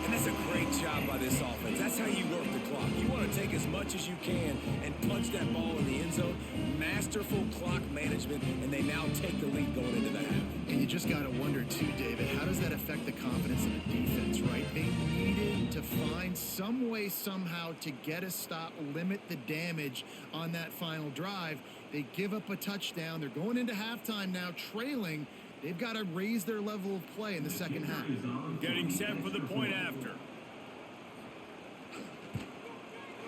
And that's a great job by this offense. That's how you work the clock. You want to take as much as you can and punch that ball in the end zone. Masterful clock management, and they now take the lead going into the half. And you just got to wonder, too, David, how does that affect the confidence of the defense, right? They needed to find some way, somehow, to get a stop, limit the damage on that final drive. They give up a touchdown. They're going into halftime now, trailing. They've got to raise their level of play in the second half. Getting set for the point after.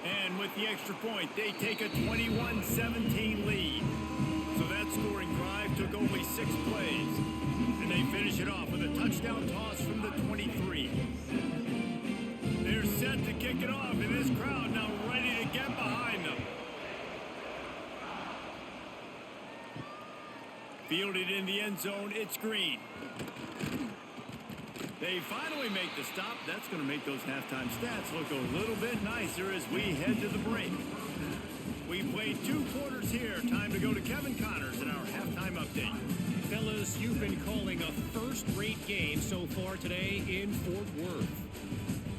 And with the extra point, they take a 21-17 lead. So that scoring drive took only 6 plays. And they finish it off with a touchdown toss from the 23. They're set to kick it off, and this crowd now ready to get behind them. Fielded in the end zone, it's Green. They finally make the stop. That's going to make those halftime stats look a little bit nicer as we head to the break. We played 2 quarters here. Time to go to Kevin Connors in our halftime update. Fellas, you've been calling a first-rate game so far today in Fort Worth.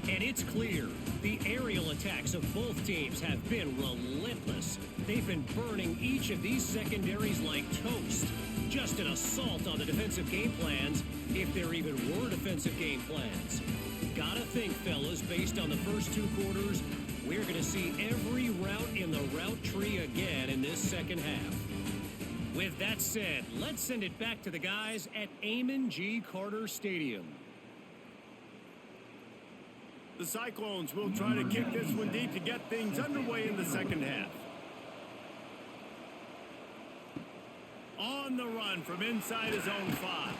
And it's clear, the aerial attacks of both teams have been relentless. They've been burning each of these secondaries like toast. Just an assault on the defensive game plans, if there even were defensive game plans. Gotta think, fellas, based on the first 2 quarters, we're going to see every route in the route tree again in this second half. With that said, let's send it back to the guys at Amon G. Carter Stadium. The Cyclones will try to kick this one deep to get things underway in the second half. On the run from inside his own 5.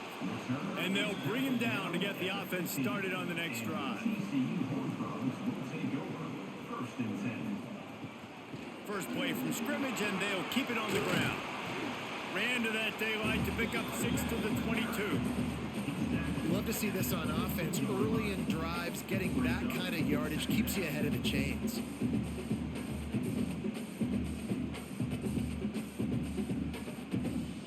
And they'll bring him down to get the offense started on the next drive. TCU Horned Frogs will take over. First and 10. First play from scrimmage, and they'll keep it on the ground. Ran to that daylight to pick up 6 to the 22. You love to see this on offense. Early in drives, getting that kind of yardage keeps you ahead of the chains.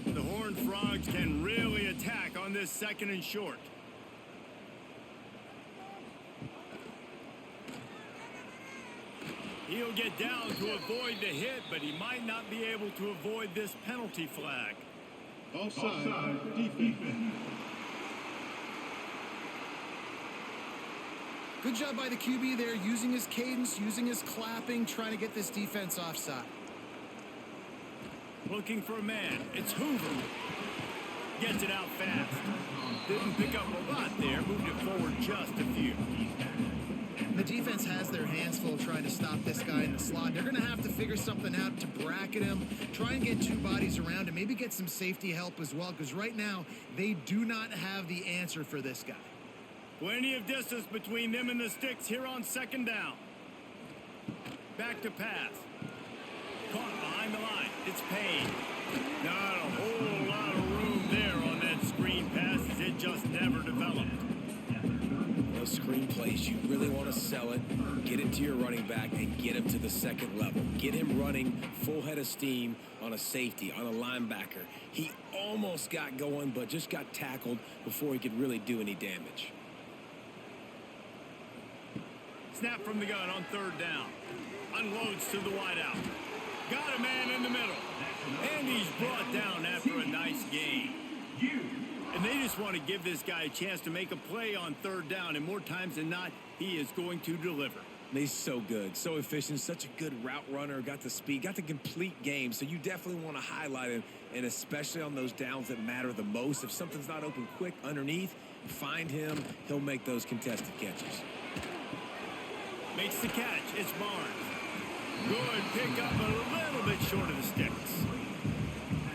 The Horned Frogs can really attack on this 2nd and short. He'll get down to avoid the hit, but he might not be able to avoid this penalty flag. Offside, defense. Good job by the QB there, using his cadence, using his clapping, trying to get this defense offside. Looking for a man. It's Hoover. Gets it out fast. Didn't pick up a lot there. Moved it forward just a few. The defense has their hands full trying to stop this guy in the slot. They're going to have to figure something out to bracket him, try and get two bodies around him, maybe get some safety help as well, because right now they do not have the answer for this guy. Plenty of distance between them and the sticks here on second down. Back to pass. Caught behind the line. It's Payne. Not a whole lot of room there on that screen pass as it just never developed. Those screen plays, you really want to sell it, get it to your running back, and get him to the second level. Get him running full head of steam on a safety, on a linebacker. He almost got going, but just got tackled before he could really do any damage. Snap from the gun on third down. Unloads to the wideout. Got a man in the middle. And he's brought down after a nice gain. And they just want to give this guy a chance to make a play on third down. And more times than not, he is going to deliver. He's so good, so efficient, such a good route runner, got the speed, got the complete game. So you definitely want to highlight him, and especially on those downs that matter the most. If something's not open quick underneath, find him. He'll make those contested catches. Makes the catch. It's Barnes. Good pick up, a little bit short of the sticks.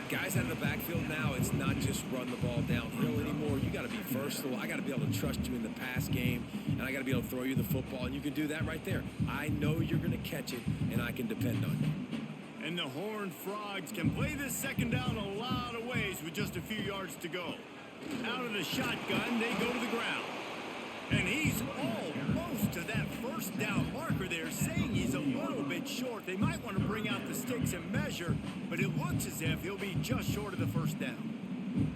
Guys out of the backfield now, it's not just run the ball downhill anymore. You got to be versatile. I got to be able to trust you in the pass game, and I got to be able to throw you the football, and you can do that right there. I know you're going to catch it, and I can depend on you. And the Horned Frogs can play this second down a lot of ways with just a few yards to go. Out of the shotgun, they go to the ground. And he's almost to that first down marker there, saying he's a little bit short. They might want to bring out the sticks and measure, but it looks as if he'll be just short of the first down.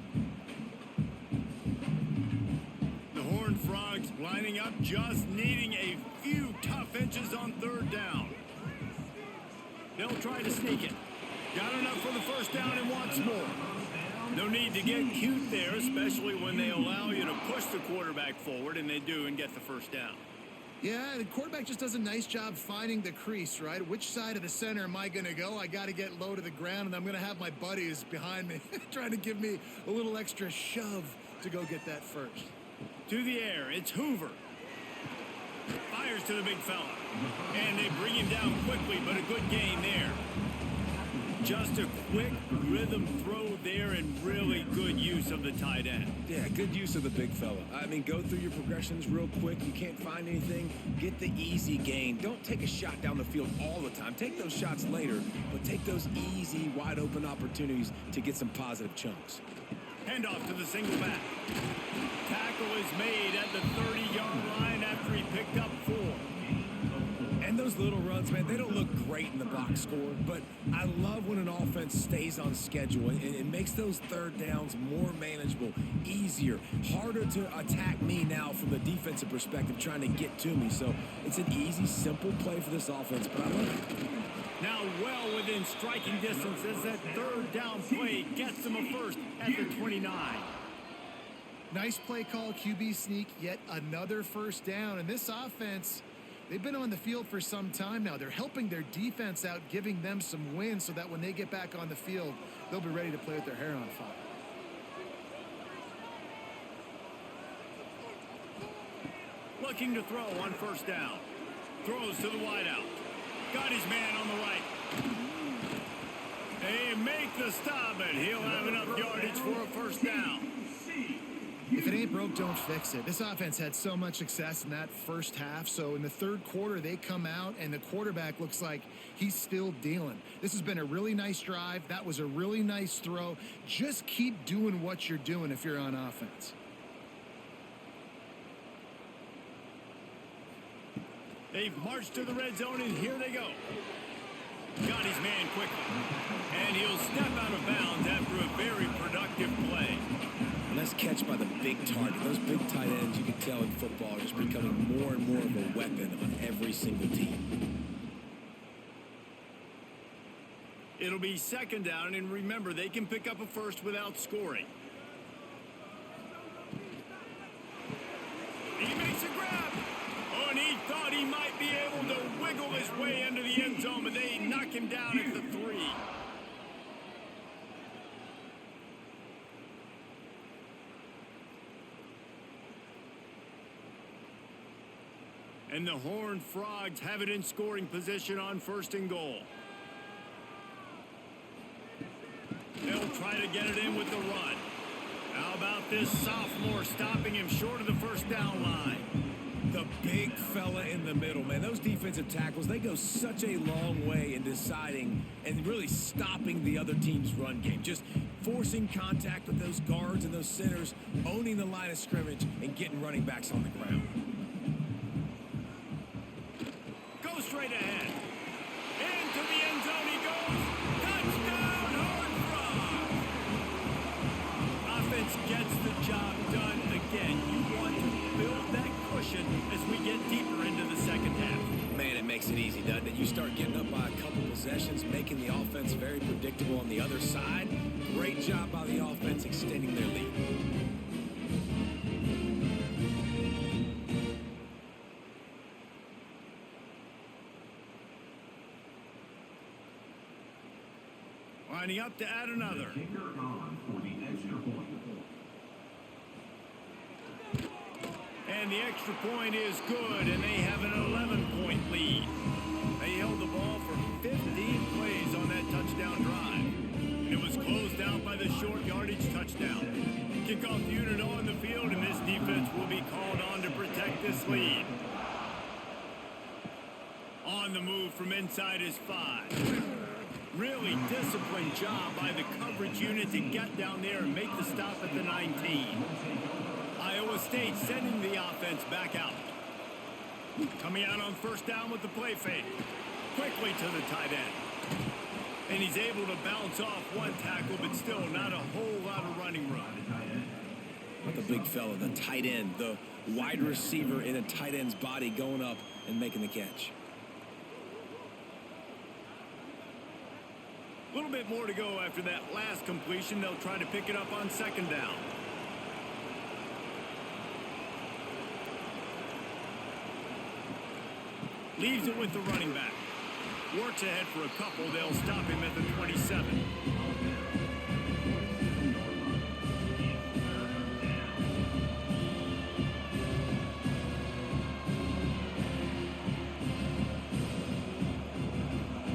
The Horned Frogs lining up, just needing a few tough inches on third down. They'll try to sneak it. Got enough for the first down and wants more. No need to get cute there, especially when they allow you to push the quarterback forward, and they do, and get the first down. Yeah, the quarterback just does a nice job finding the crease, right? Which side of the center am I going to go? I got to get low to the ground, and I'm going to have my buddies behind me trying to give me a little extra shove to go get that first. To the air, it's Hoover. Fires to the big fella. And they bring him down quickly, but a good gain there. Just a quick rhythm throw there and really good use of the tight end. Yeah, good use of the big fella. I mean, go through your progressions real quick. You can't find anything. Get the easy gain. Don't take a shot down the field all the time. Take those shots later, but take those easy, wide open opportunities to get some positive chunks. Handoff to the single back. Tackle is made at the 30-yard line after he picked up 4. And those little runs, man, they don't look great in the box score, but I love when an offense stays on schedule, and it makes those third downs more manageable, easier, harder to attack me now from the defensive perspective trying to get to me. So it's an easy, simple play for this offense, but I love it. Now well within striking distance as that third down play gets them a first at the 29. Nice play call, QB sneak, yet another first down. And this offense, they've been on the field for some time now. They're helping their defense out, giving them some wins so that when they get back on the field, they'll be ready to play with their hair on fire. Looking to throw on first down. Throws to the wideout. Got his man on the right. They make the stop, and he'll have enough yardage for a first down. If it ain't broke, don't fix it. This offense had so much success in that first half, so in the third quarter, they come out, and the quarterback looks like he's still dealing. This has been a really nice drive. That was a really nice throw. Just keep doing what you're doing if you're on offense. They've marched to the red zone, and here they go. Got his man quickly. And he'll step out of bounds after a very productive play. Nice catch by the big target. Those big tight ends, you can tell in football, are just becoming more and more of a weapon on every single team. It'll be second down, and remember, they can pick up a first without scoring. He makes a grab. Oh, and he thought he might be able to wiggle his way into the end zone, but they knock him down at the 3. And the Horned Frogs have it in scoring position on 1st and goal. They'll try to get it in with the run. How about this sophomore stopping him short of the first down line? The big fella in the middle, man. Those defensive tackles, they go such a long way in deciding and really stopping the other team's run game. Just forcing contact with those guards and those centers, owning the line of scrimmage, and getting running backs on the ground. Goes straight ahead. Into the end zone he goes. Touchdown, Horned Frogs! Offense gets the job done again. You want to build that cushion as we get deeper into the second half. Man, it makes it easy, doesn't it? You start getting up by a couple possessions, making the offense very predictable on the other side. Great job by the offense extending their lead. Lining up to add another. Kicker on for the extra point. And the extra point is good, and they have an 11-point lead. They held the ball for 15 plays on that touchdown drive. And it was closed out by the short yardage touchdown. Kickoff unit on the field, and this defense will be called on to protect this lead. On the move from inside is 5. Really disciplined job by the coverage unit to get down there and make the stop at the 19. Iowa State sending the offense back out. Coming out on first down with the play fake. Quickly to the tight end. And he's able to bounce off one tackle, but still not a whole lot of running room. Not the big fella, the tight end, the wide receiver in a tight end's body going up and making the catch. A little bit more to go after that last completion. They'll try to pick it up on second down. Leaves it with the running back. Works ahead for a couple. They'll stop him at the 27.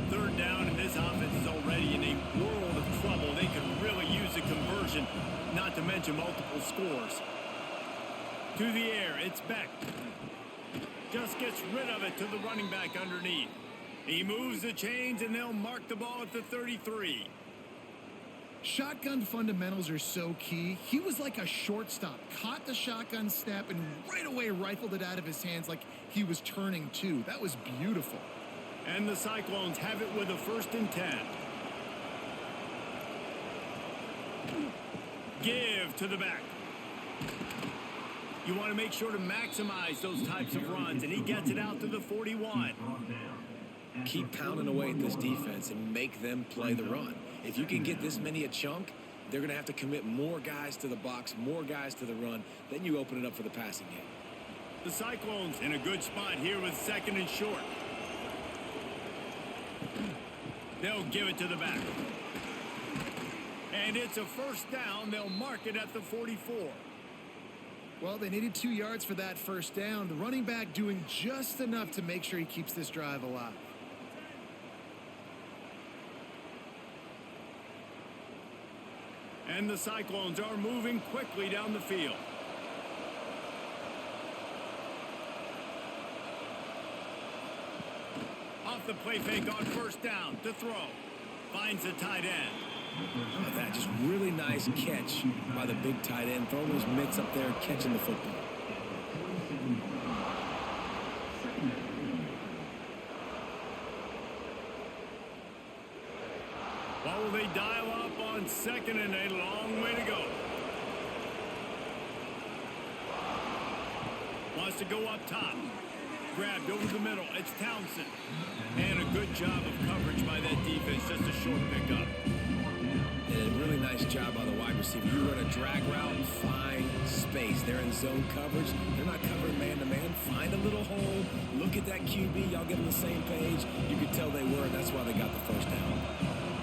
Third down, and this offense is already in a world of trouble. They could really use a conversion, not to mention multiple scores. To the air, it's Beck. Just gets rid of it to the running back underneath. He moves the chains, and they'll mark the ball at the 33. Shotgun fundamentals are so key. He was like a shortstop, caught the shotgun snap, and right away rifled it out of his hands like he was turning two. That was beautiful. And the Cyclones have it with a 1st and 10. Give to the back. You want to make sure to maximize those types of runs, and he gets it out to the 41. Keep pounding away at this defense and make them play the run. If you can get this many a chunk, they're going to have to commit more guys to the box, more guys to the run. Then you open it up for the passing game. The Cyclones in a good spot here with 2nd and short. They'll give it to the back. And it's a 1st down. They'll mark it at the 44. Well, they needed 2 yards for that 1st down. The running back doing just enough to make sure he keeps this drive alive. And the Cyclones are moving quickly down the field. Off the play fake on 1st down to throw. Finds the tight end. How about that? Just really nice catch by the big tight end. Throwing those mitts up there, catching the football. Well, will they dial up on 2nd and a long way to go? Wants to go up top. grabbed over the middle. It's Townsend. And a good job of coverage by that defense. Just a short pickup. And a really nice job by the wide receiver. You run a drag route, find space. They're in zone coverage. They're not covering man-to-man. Find a little hole. Look at that QB. Y'all get on the same page. You could tell they were, and that's why they got the first down.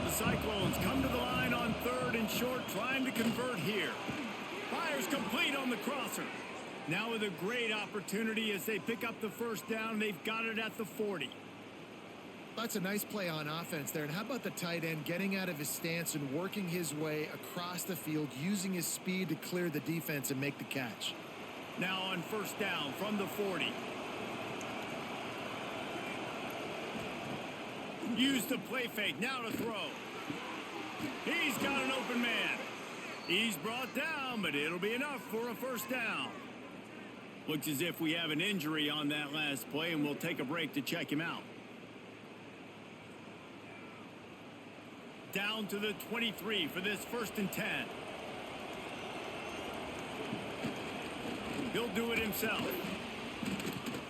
The Cyclones come to the line on 3rd and short, trying to convert here. Fires complete on the crosser. Now with a great opportunity as they pick up the first down. They've got it at the 40. That's a nice play on offense there. And how about the tight end getting out of his stance and working his way across the field, using his speed to clear the defense and make the catch. Now on first down from the 40. Use the play fake. Now to throw. He's got an open man. He's brought down, but it'll be enough for a first down. Looks as if we have an injury on that last play, and we'll take a break to check him out. Down to the 23 for this 1st and 10. He'll do it himself.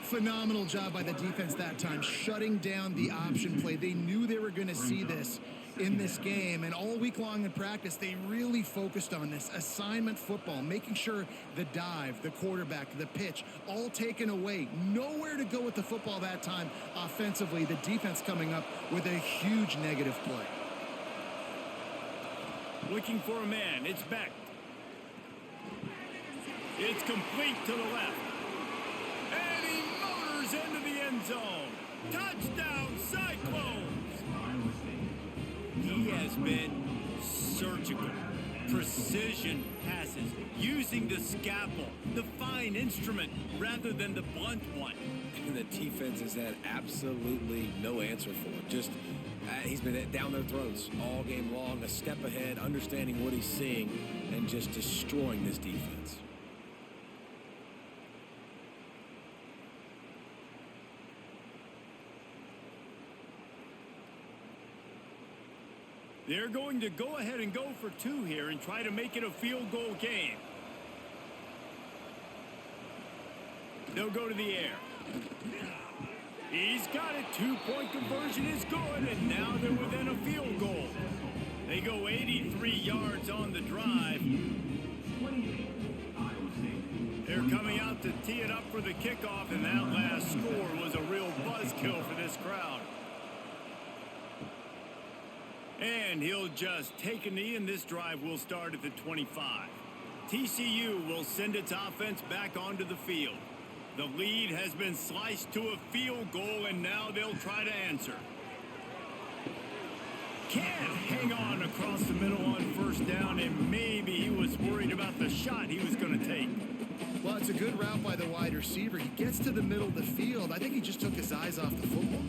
Phenomenal job by the defense that time, shutting down the option play. They knew they were going to see this in this game, and all week long in practice, they really focused on this assignment football, making sure the dive, the quarterback, the pitch, all taken away. Nowhere to go with the football that time offensively. The defense coming up with a huge negative play. Looking for a man. It's Beck. It's complete to the left. And he motors into the end zone. Touchdown, Cyclones! He has been surgical. Precision passes. Using the scalpel, the fine instrument, rather than the blunt one. And the defense has had absolutely no answer for it. Just he's been down their throats all game long, a step ahead, understanding what he's seeing, and just destroying this defense. They're going to go ahead and go for 2 here and try to make it a field goal game. They'll go to the air. He's got it. 2-point conversion is good, and now they're within a field goal. They go 83 yards on the drive. They're coming out to tee it up for the kickoff, and that last score was a real buzzkill for this crowd. And he'll just take a knee, and this drive will start at the 25. TCU will send its offense back onto the field. The lead has been sliced to a field goal, and now they'll try to answer. Can't hang on across the middle on first down, and maybe he was worried about the shot he was going to take. Well, it's a good route by the wide receiver. He gets to the middle of the field. I think he just took his eyes off the football.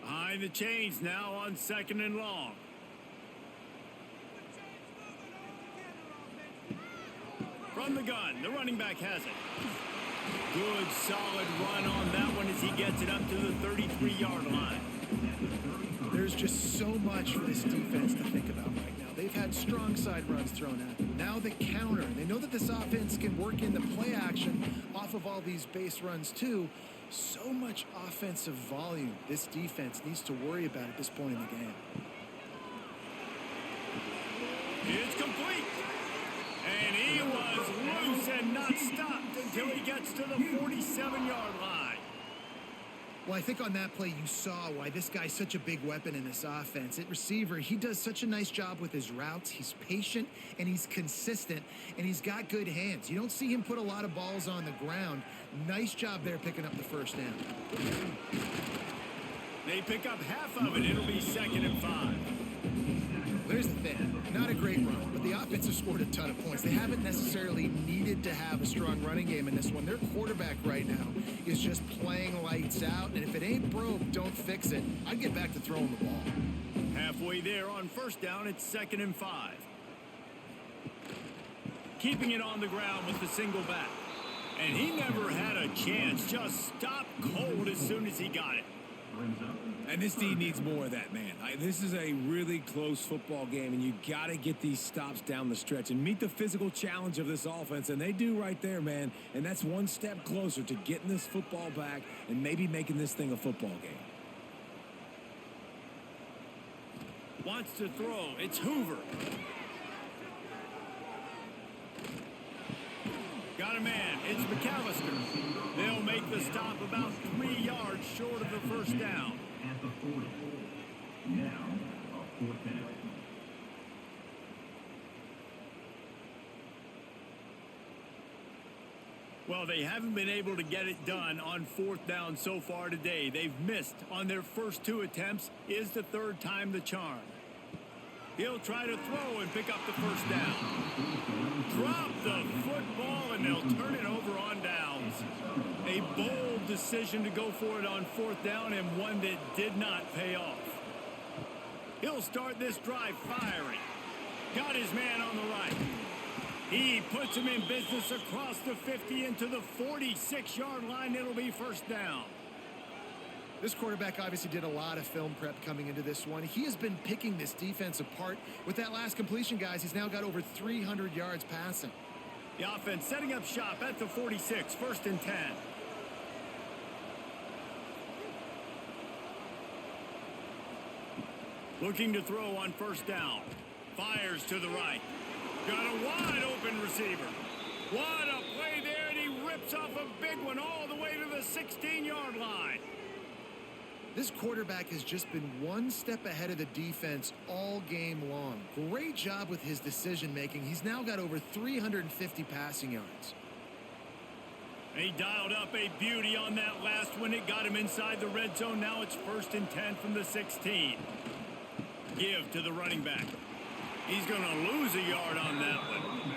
Behind the chains now on 2nd and long. From the gun, the running back has it. Good, solid run on that one as he gets it up to the 33-yard line. There's just so much for this defense to think about right now. They've had strong side runs thrown at them. Now the counter. They know that this offense can work in the play action off of all these base runs too. So much offensive volume this defense needs to worry about at this point in the game. It's complete. And he was loose and not stopped until he gets to the 47-yard line. Well, I think on that play you saw why this guy's such a big weapon in this offense. At receiver, he does such a nice job with his routes. He's patient and he's consistent and he's got good hands. You don't see him put a lot of balls on the ground. Nice job there picking up the first down. They pick up half of it. It'll be 2nd and 5. There's the thing. Not a great run, but the offense has scored a ton of points. They haven't necessarily needed to have a strong running game in this one. Their quarterback right now is just playing lights out, and if it ain't broke, don't fix it. I'd get back to throwing the ball. Halfway there on first down, it's 2nd and 5. Keeping it on the ground with the single back. And he never had a chance. Just stopped cold as soon as he got it. And this team needs more of that, man. This is a really close football game, and you got to get these stops down the stretch and meet the physical challenge of this offense, and they do right there, man. And that's one step closer to getting this football back and maybe making this thing a football game. Wants to throw. It's Hoover. Got a man. It's McAllister. They'll make the stop about 3 yards short of the first down. At the 40. Now, a 4th down. Well, they haven't been able to get it done on 4th down so far today. They've missed on their first 2 attempts. Is the 3rd time the charm. He'll try to throw and pick up the first down. Drop the football, and they'll turn it over on downs. A bold decision to go for it on 4th down, and one that did not pay off. He'll start this drive firing. Got his man on the right. He puts him in business across the 50 into the 46-yard line. It'll be first down. This quarterback obviously did a lot of film prep coming into this one. He has been picking this defense apart. With that last completion, guys, he's now got over 300 yards passing. The offense setting up shop at the 46, 1st and 10. Looking to throw on 1st down. Fires to the right. Got a wide open receiver. What a play there, and he rips off a big one all the way to the 16-yard line. This quarterback has just been one step ahead of the defense all game long. Great job with his decision-making. He's now got over 350 passing yards. He dialed up a beauty on that last one. It got him inside the red zone. Now it's 1st and 10 from the 16. Give to the running back. He's going to lose a yard on that one.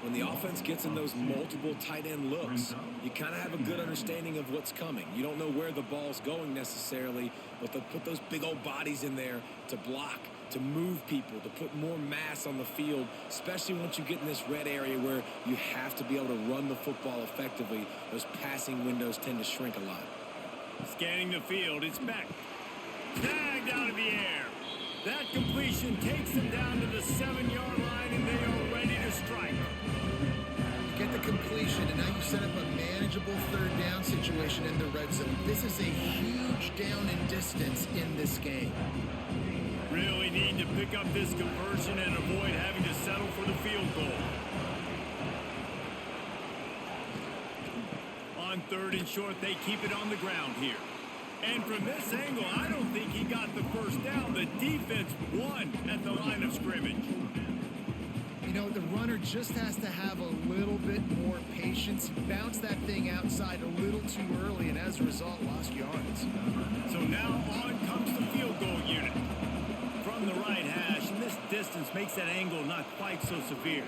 When the offense gets in those multiple tight end looks, you kind of have a good understanding of what's coming. You don't know where the ball's going necessarily, but they'll put those big old bodies in there to block, to move people, to put more mass on the field, especially once you get in this red area where you have to be able to run the football effectively. Those passing windows tend to shrink a lot. Scanning the field, it's back. Tagged out of the air. That completion takes them down to the 7-yard line, and they are ready to strike. You get the completion, and now you set up a manageable 3rd down situation in the red zone. This is a huge down in distance in this game. Really need to pick up this conversion and avoid having to settle for the field goal. On 3rd and short, they keep it on the ground here. And from this angle, I don't think he got the first down. The defense won at the line of scrimmage. You know, the runner just has to have a little bit more patience. He bounced that thing outside a little too early, and as a result, lost yards. So now on comes the field goal unit. From the right hash, and this distance makes that angle not quite so severe.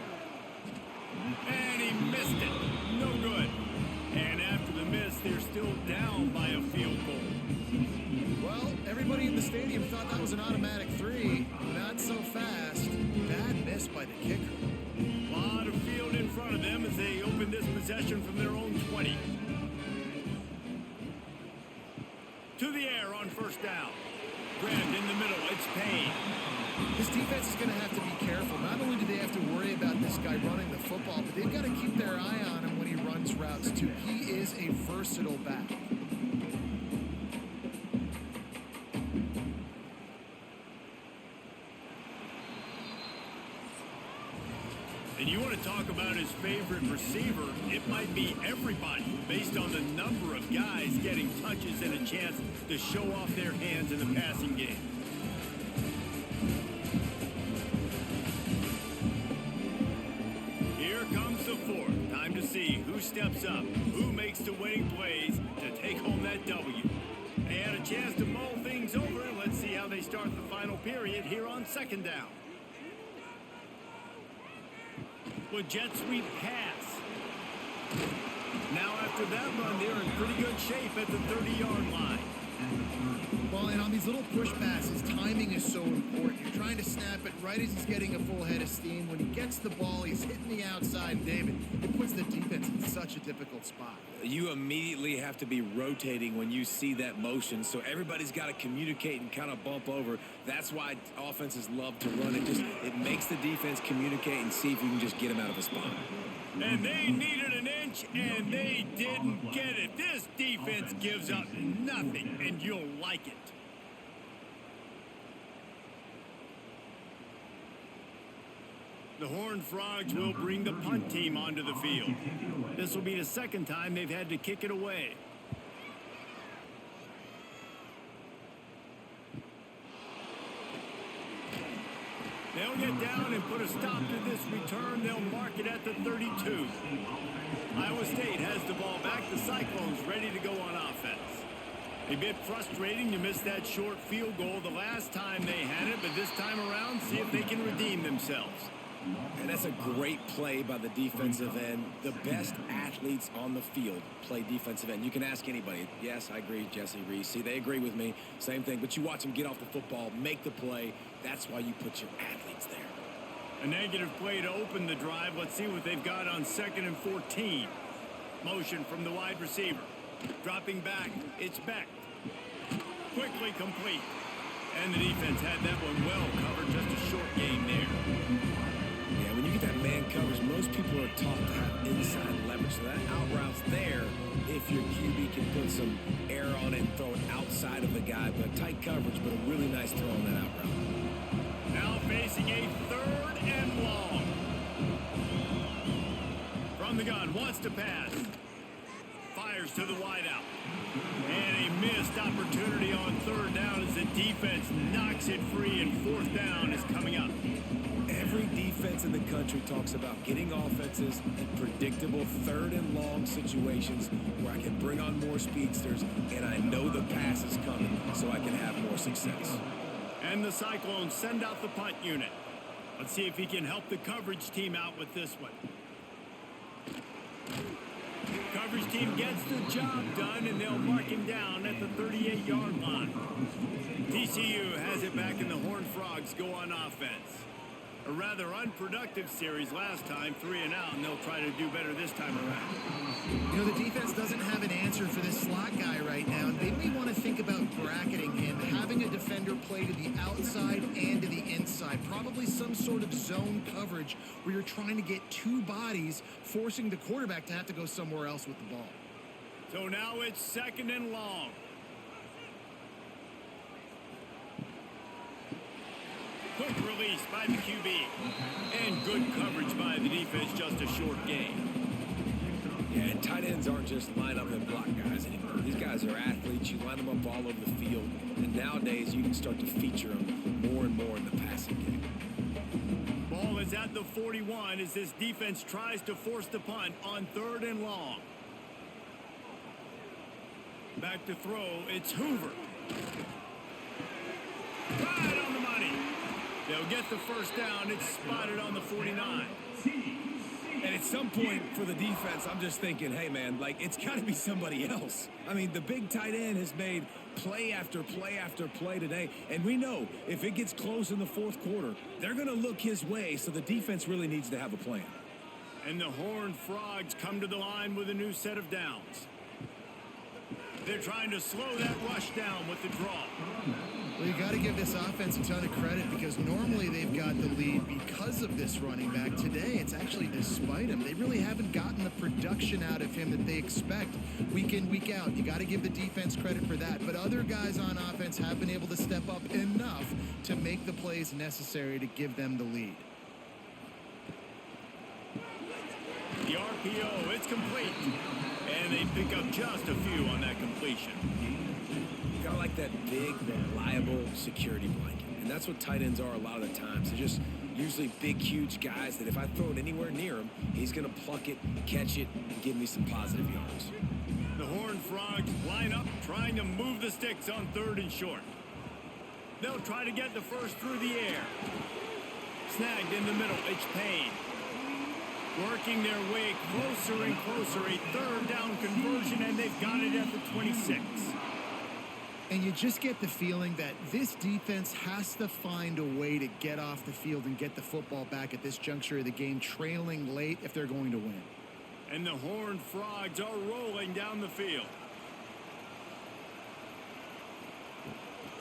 And he missed it. No good. And after the miss, they're still down by a field goal. Well, everybody in the stadium thought that was an automatic 3. Not so fast. Bad miss by the kicker. A lot of field in front of them as they open this possession from their own 20. To the air on 1st down. Grabbed in the middle. It's Payne. This defense is going to have to be careful. Not only do they have to worry about this guy running the football, but they've got to keep their eye on him when he runs routes, too. He is a versatile back. And you want to talk about his favorite receiver, it might be everybody based on the number of guys getting touches and a chance to show off their hands in the passing game. Here comes the 4th. Time to see who steps up, who makes the winning plays to take home that W. They had a chance to mull things over. Let's see how they start the final period here on 2nd down. With jet sweep pass. Now after that run, they're in pretty good shape at the 30-yard line. Well, and on these little push passes, timing is so important. You're trying to snap it right as he's getting a full head of steam. When he gets the ball, he's hitting the outside. And David, it puts the defense in such a difficult spot. You immediately have to be rotating when you see that motion, so everybody's got to communicate and kind of bump over. That's why offenses love to run it. It makes the defense communicate and see if you can just get him out of a spot. And they needed an inch, and they didn't get it. This defense gives up nothing, and you'll like it. The Horned Frogs will bring the punt team onto the field. This will be the second time they've had to kick it away. They'll get down and put a stop to this return. They'll mark it at the 32. Iowa State has the ball back. The Cyclones ready to go on offense. A bit frustrating to miss that short field goal the last time they had it, but this time around, see if they can redeem themselves. And that's a great play by the defensive end. The best athletes on the field play defensive end. You can ask anybody. Yes, I agree, Jesse Reese. See, they agree with me. Same thing. But you watch them get off the football, make the play. That's why you put your athletes there. A negative play to open the drive. Let's see what they've got on 2nd and 14. Motion from the wide receiver. Dropping back. It's Beck. Quickly complete. And the defense had that one well covered. Just a short game there. Yeah, when you get that man coverage, most people are taught to have inside leverage. So that out route's there if your QB can put some air on it and throw it outside of the guy. But tight coverage, but a really nice throw on that out route. Now facing a 3rd and long. From the gun, wants to pass. Fires to the wideout. And a missed opportunity on 3rd down as the defense knocks it free, and 4th down is coming up. Every defense in the country talks about getting offenses in predictable 3rd and long situations where I can bring on more speedsters and I know the pass is coming so I can have more success. And the Cyclones send out the punt unit. Let's see if he can help the coverage team out with this one. Coverage team gets the job done, and they'll mark him down at the 38-yard line. TCU has it back, and the Horned Frogs go on offense. A rather unproductive series last time, 3 and out, and they'll try to do better this time around. You know, the defense doesn't have an answer for this slot guy right now. They may want to think about bracketing him, having a defender play to the outside and to the inside. Probably some sort of zone coverage where you're trying to get 2 bodies, forcing the quarterback to have to go somewhere else with the ball. So now it's 2nd and long. Quick release by the QB. And good coverage by the defense, just a short gain. Yeah, and tight ends aren't just line up and block guys anymore. These guys are athletes. You line them up all over the field. And nowadays, you can start to feature them more and more in the passing game. Ball is at the 41 as this defense tries to force the punt on 3rd and long. Back to throw, it's Hoover. Right on the money. They'll get the 1st down. It's spotted on the 49. And at some point for the defense, I'm just thinking, hey, man, like, it's got to be somebody else. I mean, the big tight end has made play after play after play today. And we know if it gets close in the 4th quarter, they're going to look his way, so the defense really needs to have a plan. And the Horned Frogs come to the line with a new set of downs. They're trying to slow that rush down with the draw. Well, you got to give this offense a ton of credit because normally they've got the lead because of this running back. Today, it's actually despite him. They really haven't gotten the production out of him that they expect week in, week out. You got to give the defense credit for that. But other guys on offense have been able to step up enough to make the plays necessary to give them the lead. The RPO, it's complete. And they pick up just a few on that completion. You gotta like that big, reliable security blanket. And that's what tight ends are a lot of the times. They're just usually big, huge guys that if I throw it anywhere near him, he's gonna pluck it, catch it, and give me some positive yards. The Horned Frogs line up, trying to move the sticks on 3rd and short. They'll try to get the 1st through the air. Snagged in the middle, it's Payne. Working their way closer and closer, a 3rd down conversion, and they've got it at the 26. And you just get the feeling that this defense has to find a way to get off the field and get the football back at this juncture of the game, trailing late if they're going to win. And the Horned Frogs are rolling down the field.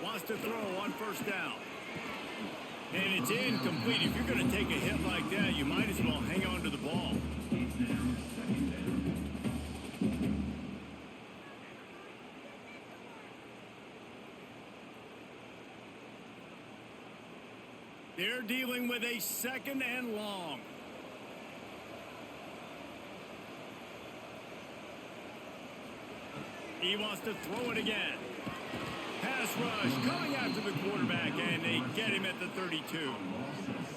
Wants to throw on first down. And it's incomplete. If you're going to take a hit like that, you might as well hang on to the ball. They're dealing with a second and long. He wants to throw it again. Pass rush coming after the quarterback, and they get him at the 32.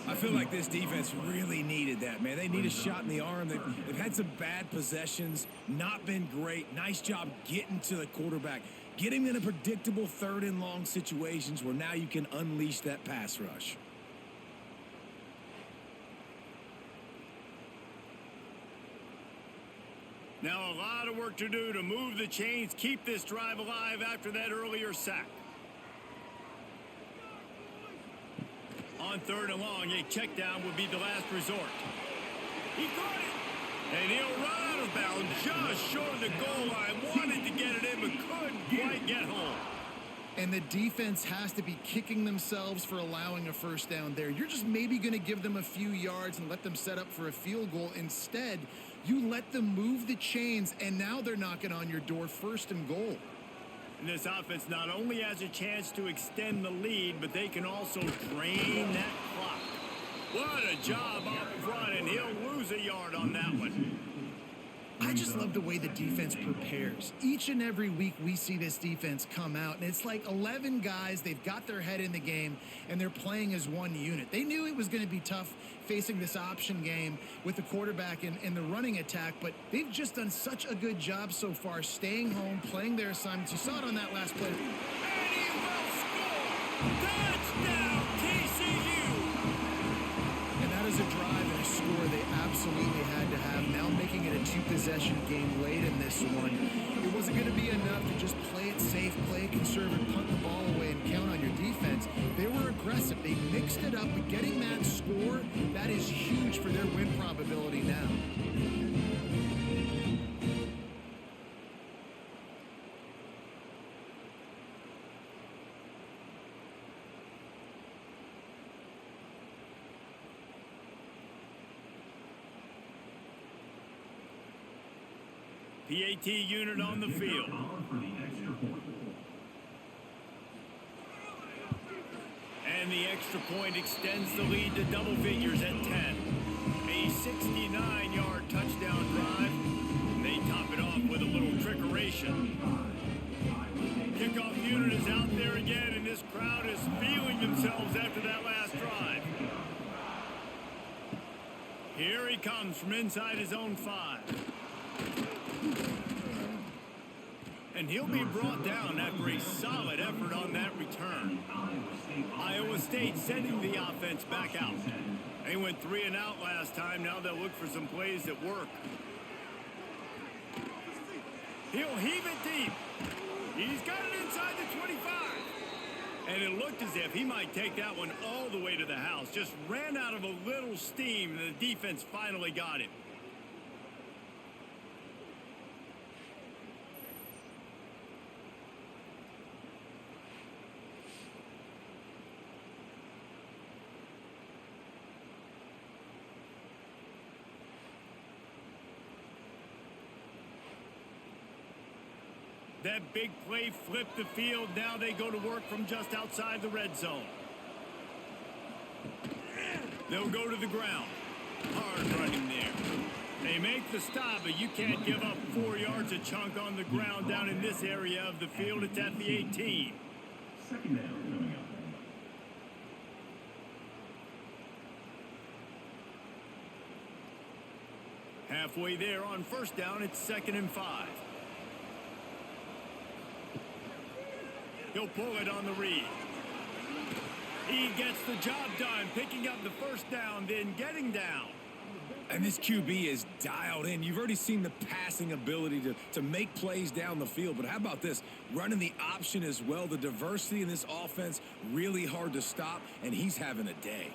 I feel like this defense really needed that, man. They need a shot in the arm. They've had some bad possessions, not been great. Nice job getting to the quarterback, getting in a predictable third and long situations where now you can unleash that pass rush. Now a lot of work to do to move the chains, keep this drive alive after that earlier sack. On third and long, a check down would be the last resort. He got it! And he'll run out of bounds just short of the goal line. Wanted to get it in, but couldn't quite get home. And the defense has to be kicking themselves for allowing a first down there. You're just maybe going to give them a few yards and let them set up for a field goal. Instead, you let them move the chains, and now they're knocking on your door, first and goal. And this offense not only has a chance to extend the lead, but they can also drain that clock. What a job up front, and he'll lose a yard on that one. I just love the way the defense prepares. Each and every week we see this defense come out, and it's like 11 guys. They've got their head in the game, and they're playing as one unit. They knew it was going to be tough facing this option game with the quarterback and the running attack, but they've just done such a good job so far staying home, playing their assignments. You saw it on that last play. And he will score! Touchdown, TCU! And that is a drive and a score they absolutely had to have. Now making it a two-possession game late in this one. It wasn't going to be enough to just play it safe, play it conservative, punt the ball away, and count on your defense. They were aggressive. They mixed it up, but getting that score, that is huge for their win probability now. PAT unit on the field. And the extra point extends the lead to double figures at 10. A 69-yard touchdown drive. They top it off with a little trickeration. Kickoff unit is out there again, and this crowd is feeling themselves after that last drive. Here he comes from inside his own 5. And he'll be brought down after a solid effort on that return. Iowa State sending the offense back out. They went 3 and out last time. Now they'll look for some plays that work. He'll heave it deep. He's got it inside the 25. And it looked as if he might take that one all the way to the house. Just ran out of a little steam, and the defense finally got it. That big play flipped the field. Now they go to work from just outside the red zone. They'll go to the ground. Hard running there. They make the stop, but you can't give up 4 yards a chunk on the ground down in this area of the field. It's at the 18. Second down coming up. Halfway there on first down, it's 2nd and 5. He'll pull it on the read. He gets the job done, picking up the first down, then getting down. And this QB is dialed in. You've already seen the passing ability to make plays down the field. But how about this? Running the option as well. The diversity in this offense, really hard to stop, and he's having a day.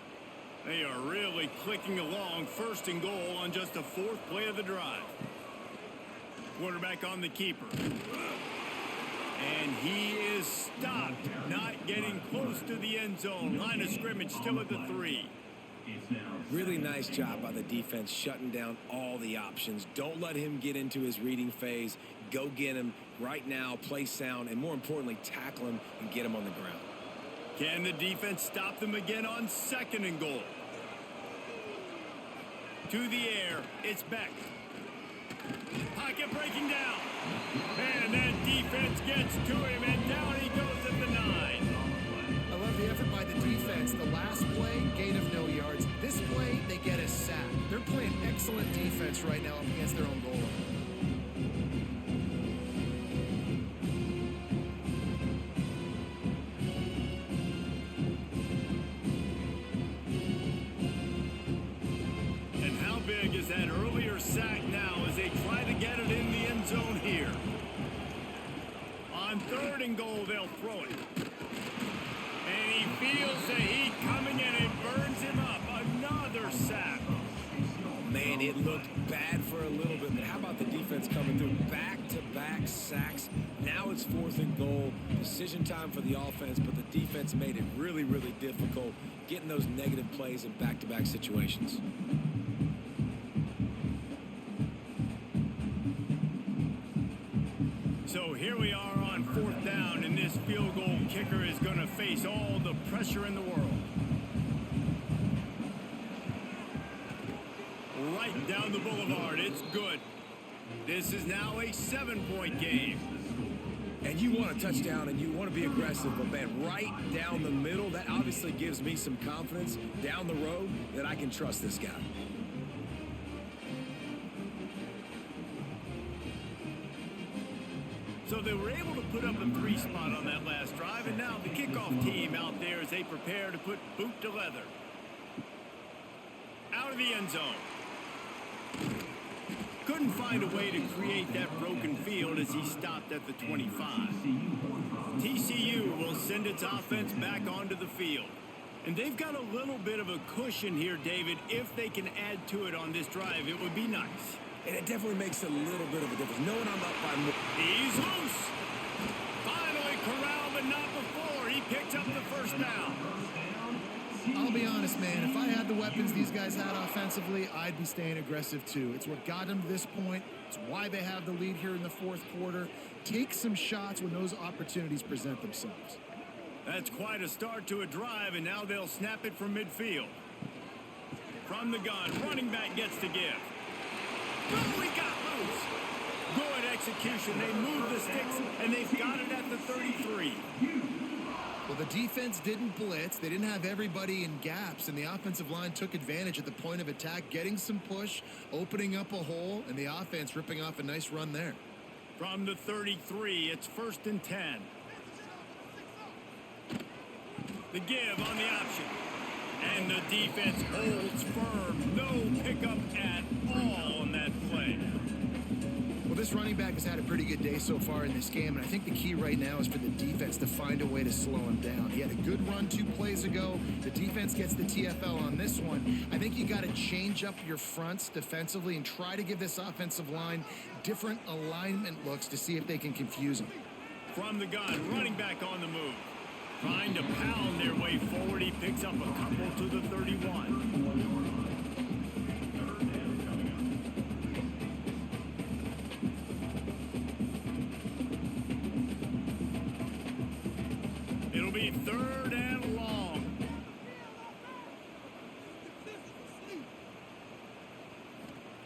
They are really clicking along. 1st and goal on just the 4th play of the drive. Quarterback on the keeper. And he is stopped, not getting close to the end zone. Line of scrimmage still at the 3. Really nice job by the defense shutting down all the options. Don't let him get into his reading phase. Go get him right now, play sound, and more importantly, tackle him and get him on the ground. Can the defense stop them again on 2nd and goal? To the air, it's Beck. Pocket breaking down. And that defense gets to him, and down he goes at the 9. I love the effort by the defense. The last play, gain of no yards. This play, they get a sack. They're playing excellent defense right now up against their own goal line. And how big is that earlier sack now as they try to get it in the end zone here? On 3rd and goal, they'll throw it. And he feels the heat coming and it burns him up. Another sack. Man, it looked bad for a little bit, but how about the defense coming through? Back-to-back sacks. Now it's 4th and goal. Decision time for the offense, but the defense made it really, really difficult getting those negative plays in back-to-back situations. So here we are on 4th down, and this field goal kicker is going to face all the pressure in the world. Right down the boulevard, it's good. This is now a 7-point game. And you want a touchdown and you want to be aggressive, but man, right down the middle, that obviously gives me some confidence down the road that I can trust this guy. So they were able to put up a 3 spot on that last drive, and now the kickoff team out there as they prepare to put boot to leather. Out of the end zone. Couldn't find a way to create that broken field as he stopped at the 25. TCU will send its offense back onto the field. And they've got a little bit of a cushion here, David. If they can add to it on this drive, it would be nice. And it definitely makes a little bit of a difference. Knowing I'm up by more. He's loose. Finally corralled, but not before. He picked up the 1st down. I'll be honest, man. If I had the weapons these guys had offensively, I'd be staying aggressive too. It's what got them to this point. It's why they have the lead here in the 4th quarter. Take some shots when those opportunities present themselves. That's quite a start to a drive, and now they'll snap it from midfield. From the gun, running back gets to give. Oh, he got loose. Good execution. They move the sticks, and they've got it at the 33. Well, the defense didn't blitz. They didn't have everybody in gaps, and the offensive line took advantage at the point of attack, getting some push, opening up a hole, and the offense ripping off a nice run there. From the 33, it's 1st and 10. The give on the option. And the defense holds firm. No pickup at all on that play. Well, this running back has had a pretty good day so far in this game, and I think the key right now is for the defense to find a way to slow him down. He had a good run 2 plays ago. The defense gets the TFL on this one. I think you got to change up your fronts defensively and try to give this offensive line different alignment looks to see if they can confuse him. From the gun, running back on the move. Trying to pound their way forward. He picks up a couple to the 31. It'll be 3rd and long.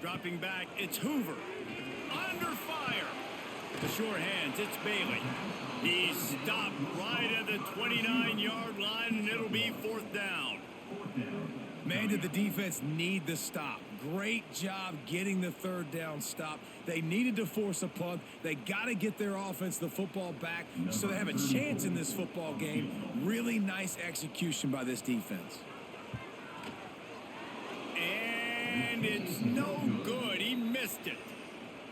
Dropping back, it's Hoover. Under fire. The short hands, it's Bailey. He's stopped right at the 29-yard line, and it'll be 4th down. Man, did the defense need the stop. Great job getting the 3rd down stop. They needed to force a punt. They got to get their offense the football back so they have a chance in this football game. Really nice execution by this defense. And And it's no good. He missed it.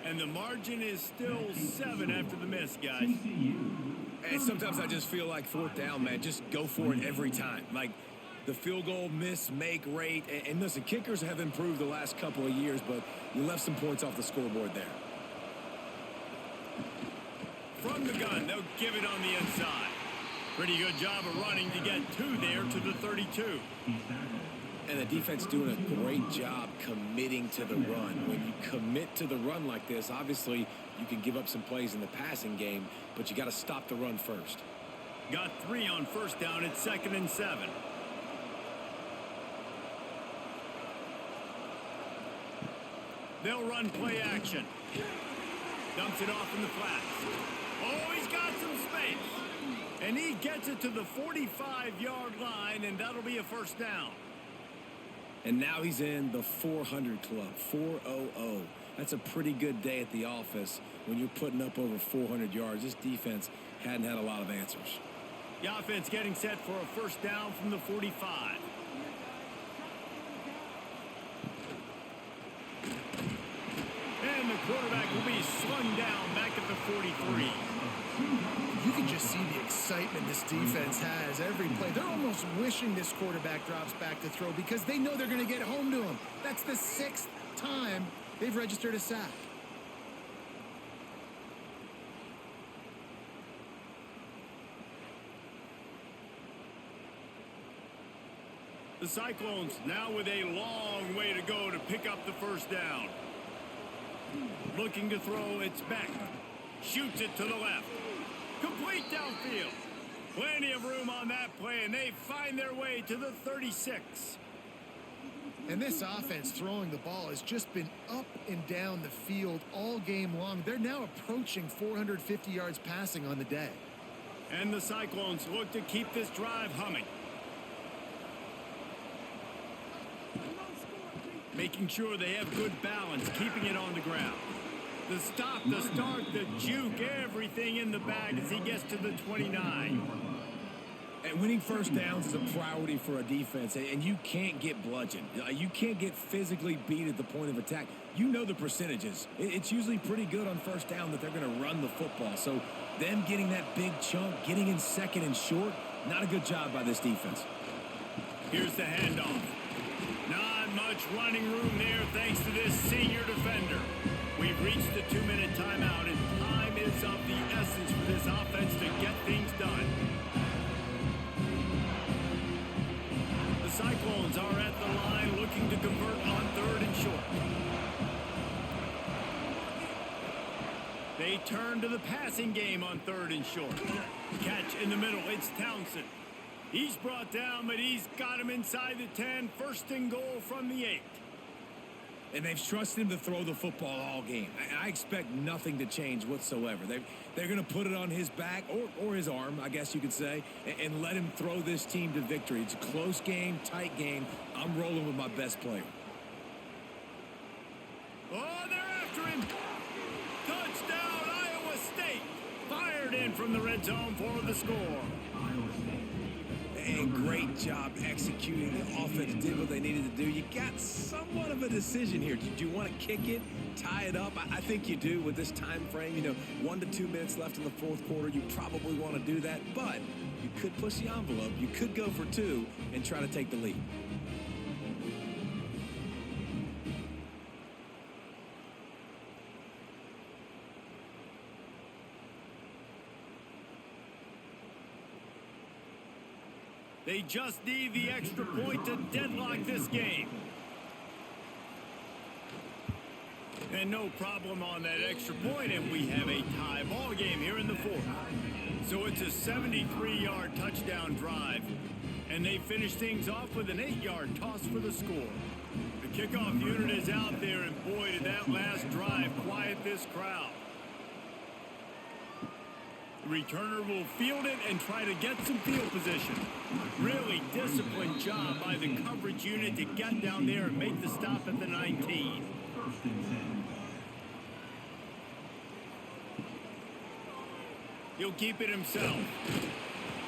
And the margin is still 7 after the miss, guys. And sometimes I just feel like 4th down, man. Just go for it every time. Like the field goal miss make rate. And listen, kickers have improved the last couple of years, but you left some points off the scoreboard there. From the gun, they'll give it on the inside. Pretty good job of running to get 2 there to the 32. And the defense doing a great job committing to the run. When you commit to the run like this, obviously you can give up some plays in the passing game, but you got to stop the run first. Got 3 on 1st down. It's 2nd and 7. They'll run play action. Dumps it off in the flats. Oh, he's got some space. And he gets it to the 45-yard line, and that'll be a 1st down. And now he's in the 400 club, 400. That's a pretty good day at the office when you're putting up over 400 yards. This defense hadn't had a lot of answers. The offense getting set for a 1st down from the 45. And the quarterback will be slung down back at the 43. You can just see the excitement this defense has every play. They're almost wishing this quarterback drops back to throw because they know they're going to get home to him. That's the 6th time they've registered a sack. The Cyclones now with a long way to go to pick up the 1st down. Looking to throw, it's back. Shoots it to the left. Complete downfield. Plenty of room on that play, and they find their way to the 36. And this offense throwing the ball has just been up and down the field all game long. They're now approaching 450 yards passing on the day. And the Cyclones look to keep this drive humming. Making sure they have good balance, keeping it on the ground. The stop, the start, the juke, everything in the bag as he gets to the 29. And winning 1st downs is a priority for a defense, and you can't get bludgeoned. You can't get physically beat at the point of attack. You know the percentages. It's usually pretty good on 1st down that they're going to run the football. So them getting that big chunk, getting in 2nd and short, not a good job by this defense. Here's the handoff. Not much running room there thanks to this senior defender. We've reached the 2-minute timeout, and time is of the essence for this offense to get things done. The Cyclones are at the line looking to convert on 3rd and short. They turn to the passing game on 3rd and short. Catch in the middle, it's Townsend. He's brought down, but he's got him inside the 10. 1st and goal from the 8. And they've trusted him to throw the football all game. I expect nothing to change whatsoever. They're going to put it on his back, or his arm, I guess you could say, and let him throw this team to victory. It's a close game, tight game. I'm rolling with my best player. Oh, they're after him. Touchdown, Iowa State. Fired in from the red zone for the score. And great job executing. The offense did what they needed to do. You got somewhat of a decision here. Do you want to kick it, tie it up? I think you do with this time frame. 1 to 2 minutes left in the 4th quarter. You probably want to do that, but you could push the envelope. You could go for 2 and try to take the lead. They just need the extra point to deadlock this game. And no problem on that extra point, and we have a tie ball game here in the 4th. So it's a 73-yard touchdown drive, and they finish things off with an 8-yard toss for the score. The kickoff unit is out there, and boy, did that last drive quiet this crowd. The returner will field it and try to get some field position. Really disciplined job by the coverage unit to get down there and make the stop at the 19. He'll keep it himself.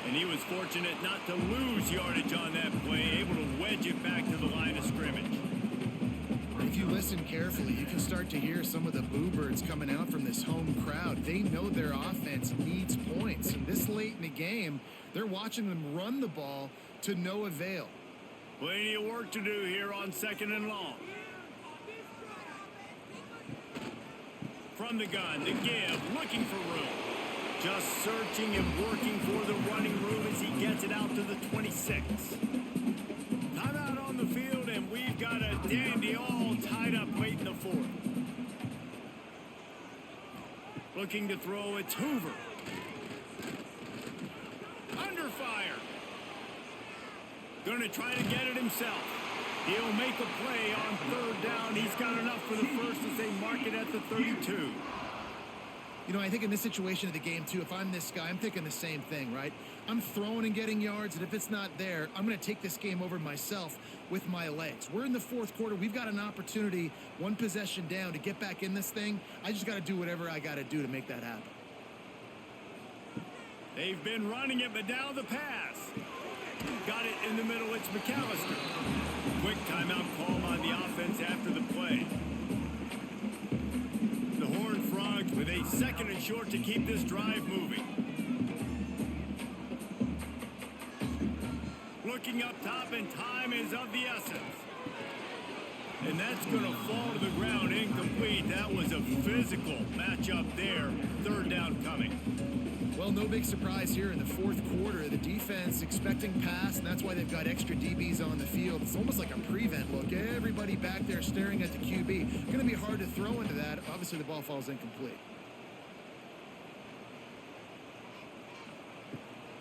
And he was fortunate not to lose yardage on that play, able to wedge it back to the line of scrimmage. listen carefully, you can start to hear some of the boo birds coming out from this home crowd. They know their offense needs points. And this late in the game, they're watching them run the ball to no avail. Plenty of work to do here on 2nd and long. From the gun, the give, looking for room. Just searching and working for the running room as he gets it out to the 26. Timeout on the field, and we've got a dandy all tied up late in the 4th. Looking to throw, it's Hoover. Under fire. Going to try to get it himself. He'll make a play on 3rd down. He's got enough for the first as they mark it at the 32. You know, I think in this situation of the game, too, if I'm this guy, I'm thinking the same thing, right? I'm throwing and getting yards, and if it's not there, I'm going to take this game over myself with my legs. We're in the 4th quarter. We've got an opportunity, 1 possession down, to get back in this thing. I just got to do whatever I got to do to make that happen. They've been running it, but now the pass. Got it in the middle. It's McAllister. Quick timeout call on the offense after the play. The Horned Frogs with a 2nd and short to keep this drive moving. Looking up top, and time is of the essence. And that's going to fall to the ground incomplete. That was a physical matchup there. 3rd down coming. Well, no big surprise here in the 4th quarter. The defense expecting pass, and that's why they've got extra DBs on the field. It's almost like a prevent look. Everybody back there staring at the QB. Going to be hard to throw into that. Obviously, the ball falls incomplete.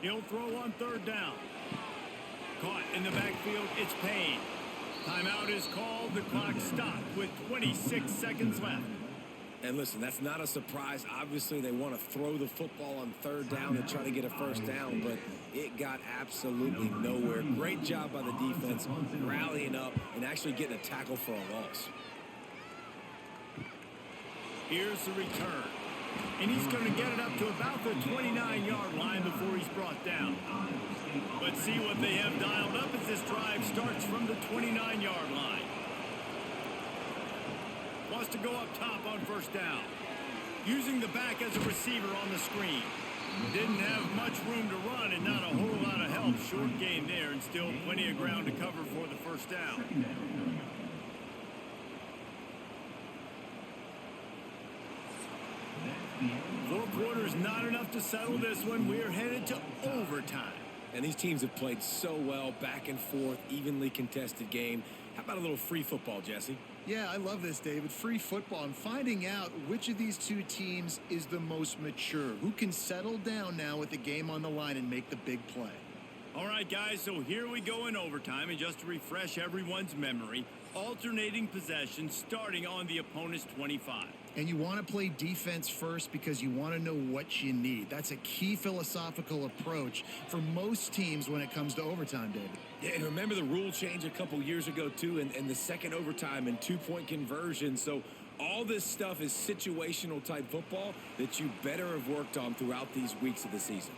He'll throw on 3rd down. Caught in the backfield, it's Payne. Timeout is called. The clock stopped with 26 seconds left. And listen, that's not a surprise. Obviously, they want to throw the football on 3rd down and try to get a 1st down, but it got absolutely nowhere. Great job by the defense rallying up and actually getting a tackle for a loss. Here's the return. And he's going to get it up to about the 29-yard line before he's brought down. But see what they have dialed up as this drive starts from the 29-yard line. Wants to go up top on 1st down. Using the back as a receiver on the screen. Didn't have much room to run and not a whole lot of help. Short gain there and still plenty of ground to cover for the 1st down. Four quarters not enough to settle this one. We're headed to overtime. And these teams have played so well, back and forth, evenly contested game. How about a little free football, Jesse? Yeah, I love this, David. Free football and finding out which of these two teams is the most mature. Who can settle down now with the game on the line and make the big play. All right, guys, so here we go in overtime. And just to refresh everyone's memory, alternating possession starting on the opponent's 25. And you want to play defense first because you want to know what you need. That's a key philosophical approach for most teams when it comes to overtime, David. Yeah, and remember the rule change a couple years ago, too, and the second overtime and 2-point conversion. So all this stuff is situational type football that you better have worked on throughout these weeks of the season.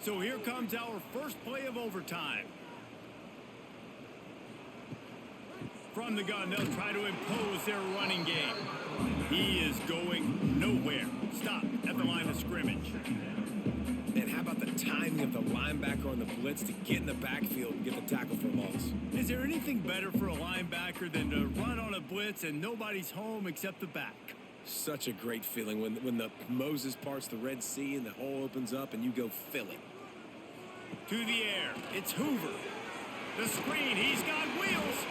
So here comes our first play of overtime. From the gun, they'll try to impose their running game. He is going nowhere. Stop at the line of scrimmage. And how about the timing of the linebacker on the blitz to get in the backfield and get the tackle for a loss? Is there anything better for a linebacker than to run on a blitz and nobody's home except the back? Such a great feeling when the Moses parts the Red Sea and the hole opens up and you go fill it. To the air, it's Hoover. The screen, he's got wheels.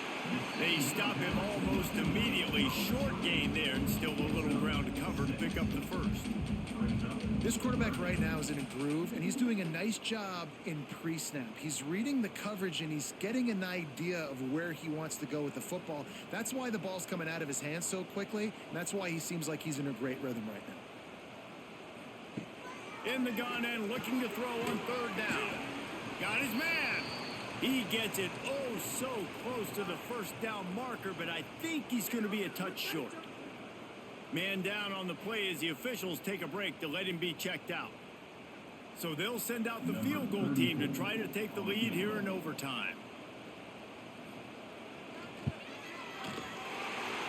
They stop him almost immediately. Short gain there and still a little ground to cover to pick up the first. This quarterback right now is in a groove, and he's doing a nice job in pre-snap. He's reading the coverage, and he's getting an idea of where he wants to go with the football. That's why the ball's coming out of his hands so quickly, and that's why he seems like he's in a great rhythm right now. In the gun and looking to throw on 3rd down. Got his man. He gets it oh so close to the 1st down marker, but I think he's going to be a touch short. Man down on the play as the officials take a break to let him be checked out. So they'll send out the field goal team to try to take the lead here in overtime.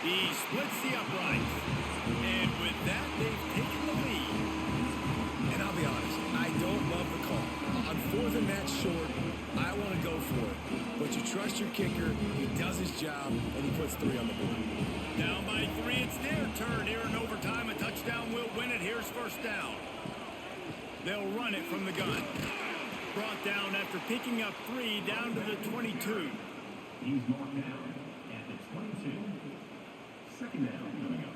He splits the uprights. And with that, they've taken the lead. And I'll be honest, I don't love the call. On 4th and that short, I want to go for it. But you trust your kicker, he does his job, and he puts 3 on the board. Down by 3, it's their turn here in overtime. A touchdown will win it. Here's first down. They'll run it from the gun. Brought down after picking up 3 down to the 22. He's marked down at the 22. Second down coming up.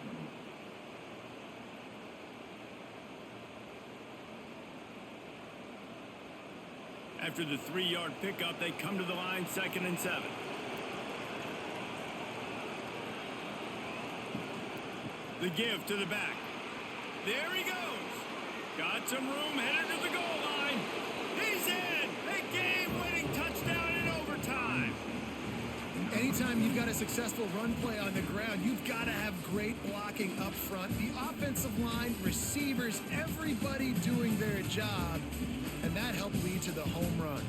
After the 3-yard pickup, they come to the line, 2nd and 7. The give to the back. There he goes. Got some room, headed to the goal line. He's in. A game-winning touchdown in overtime. Anytime you've got a successful run play on the ground, you've got to have great blocking up front. The offensive line, receivers, everybody doing their job. And that helped lead to the home run.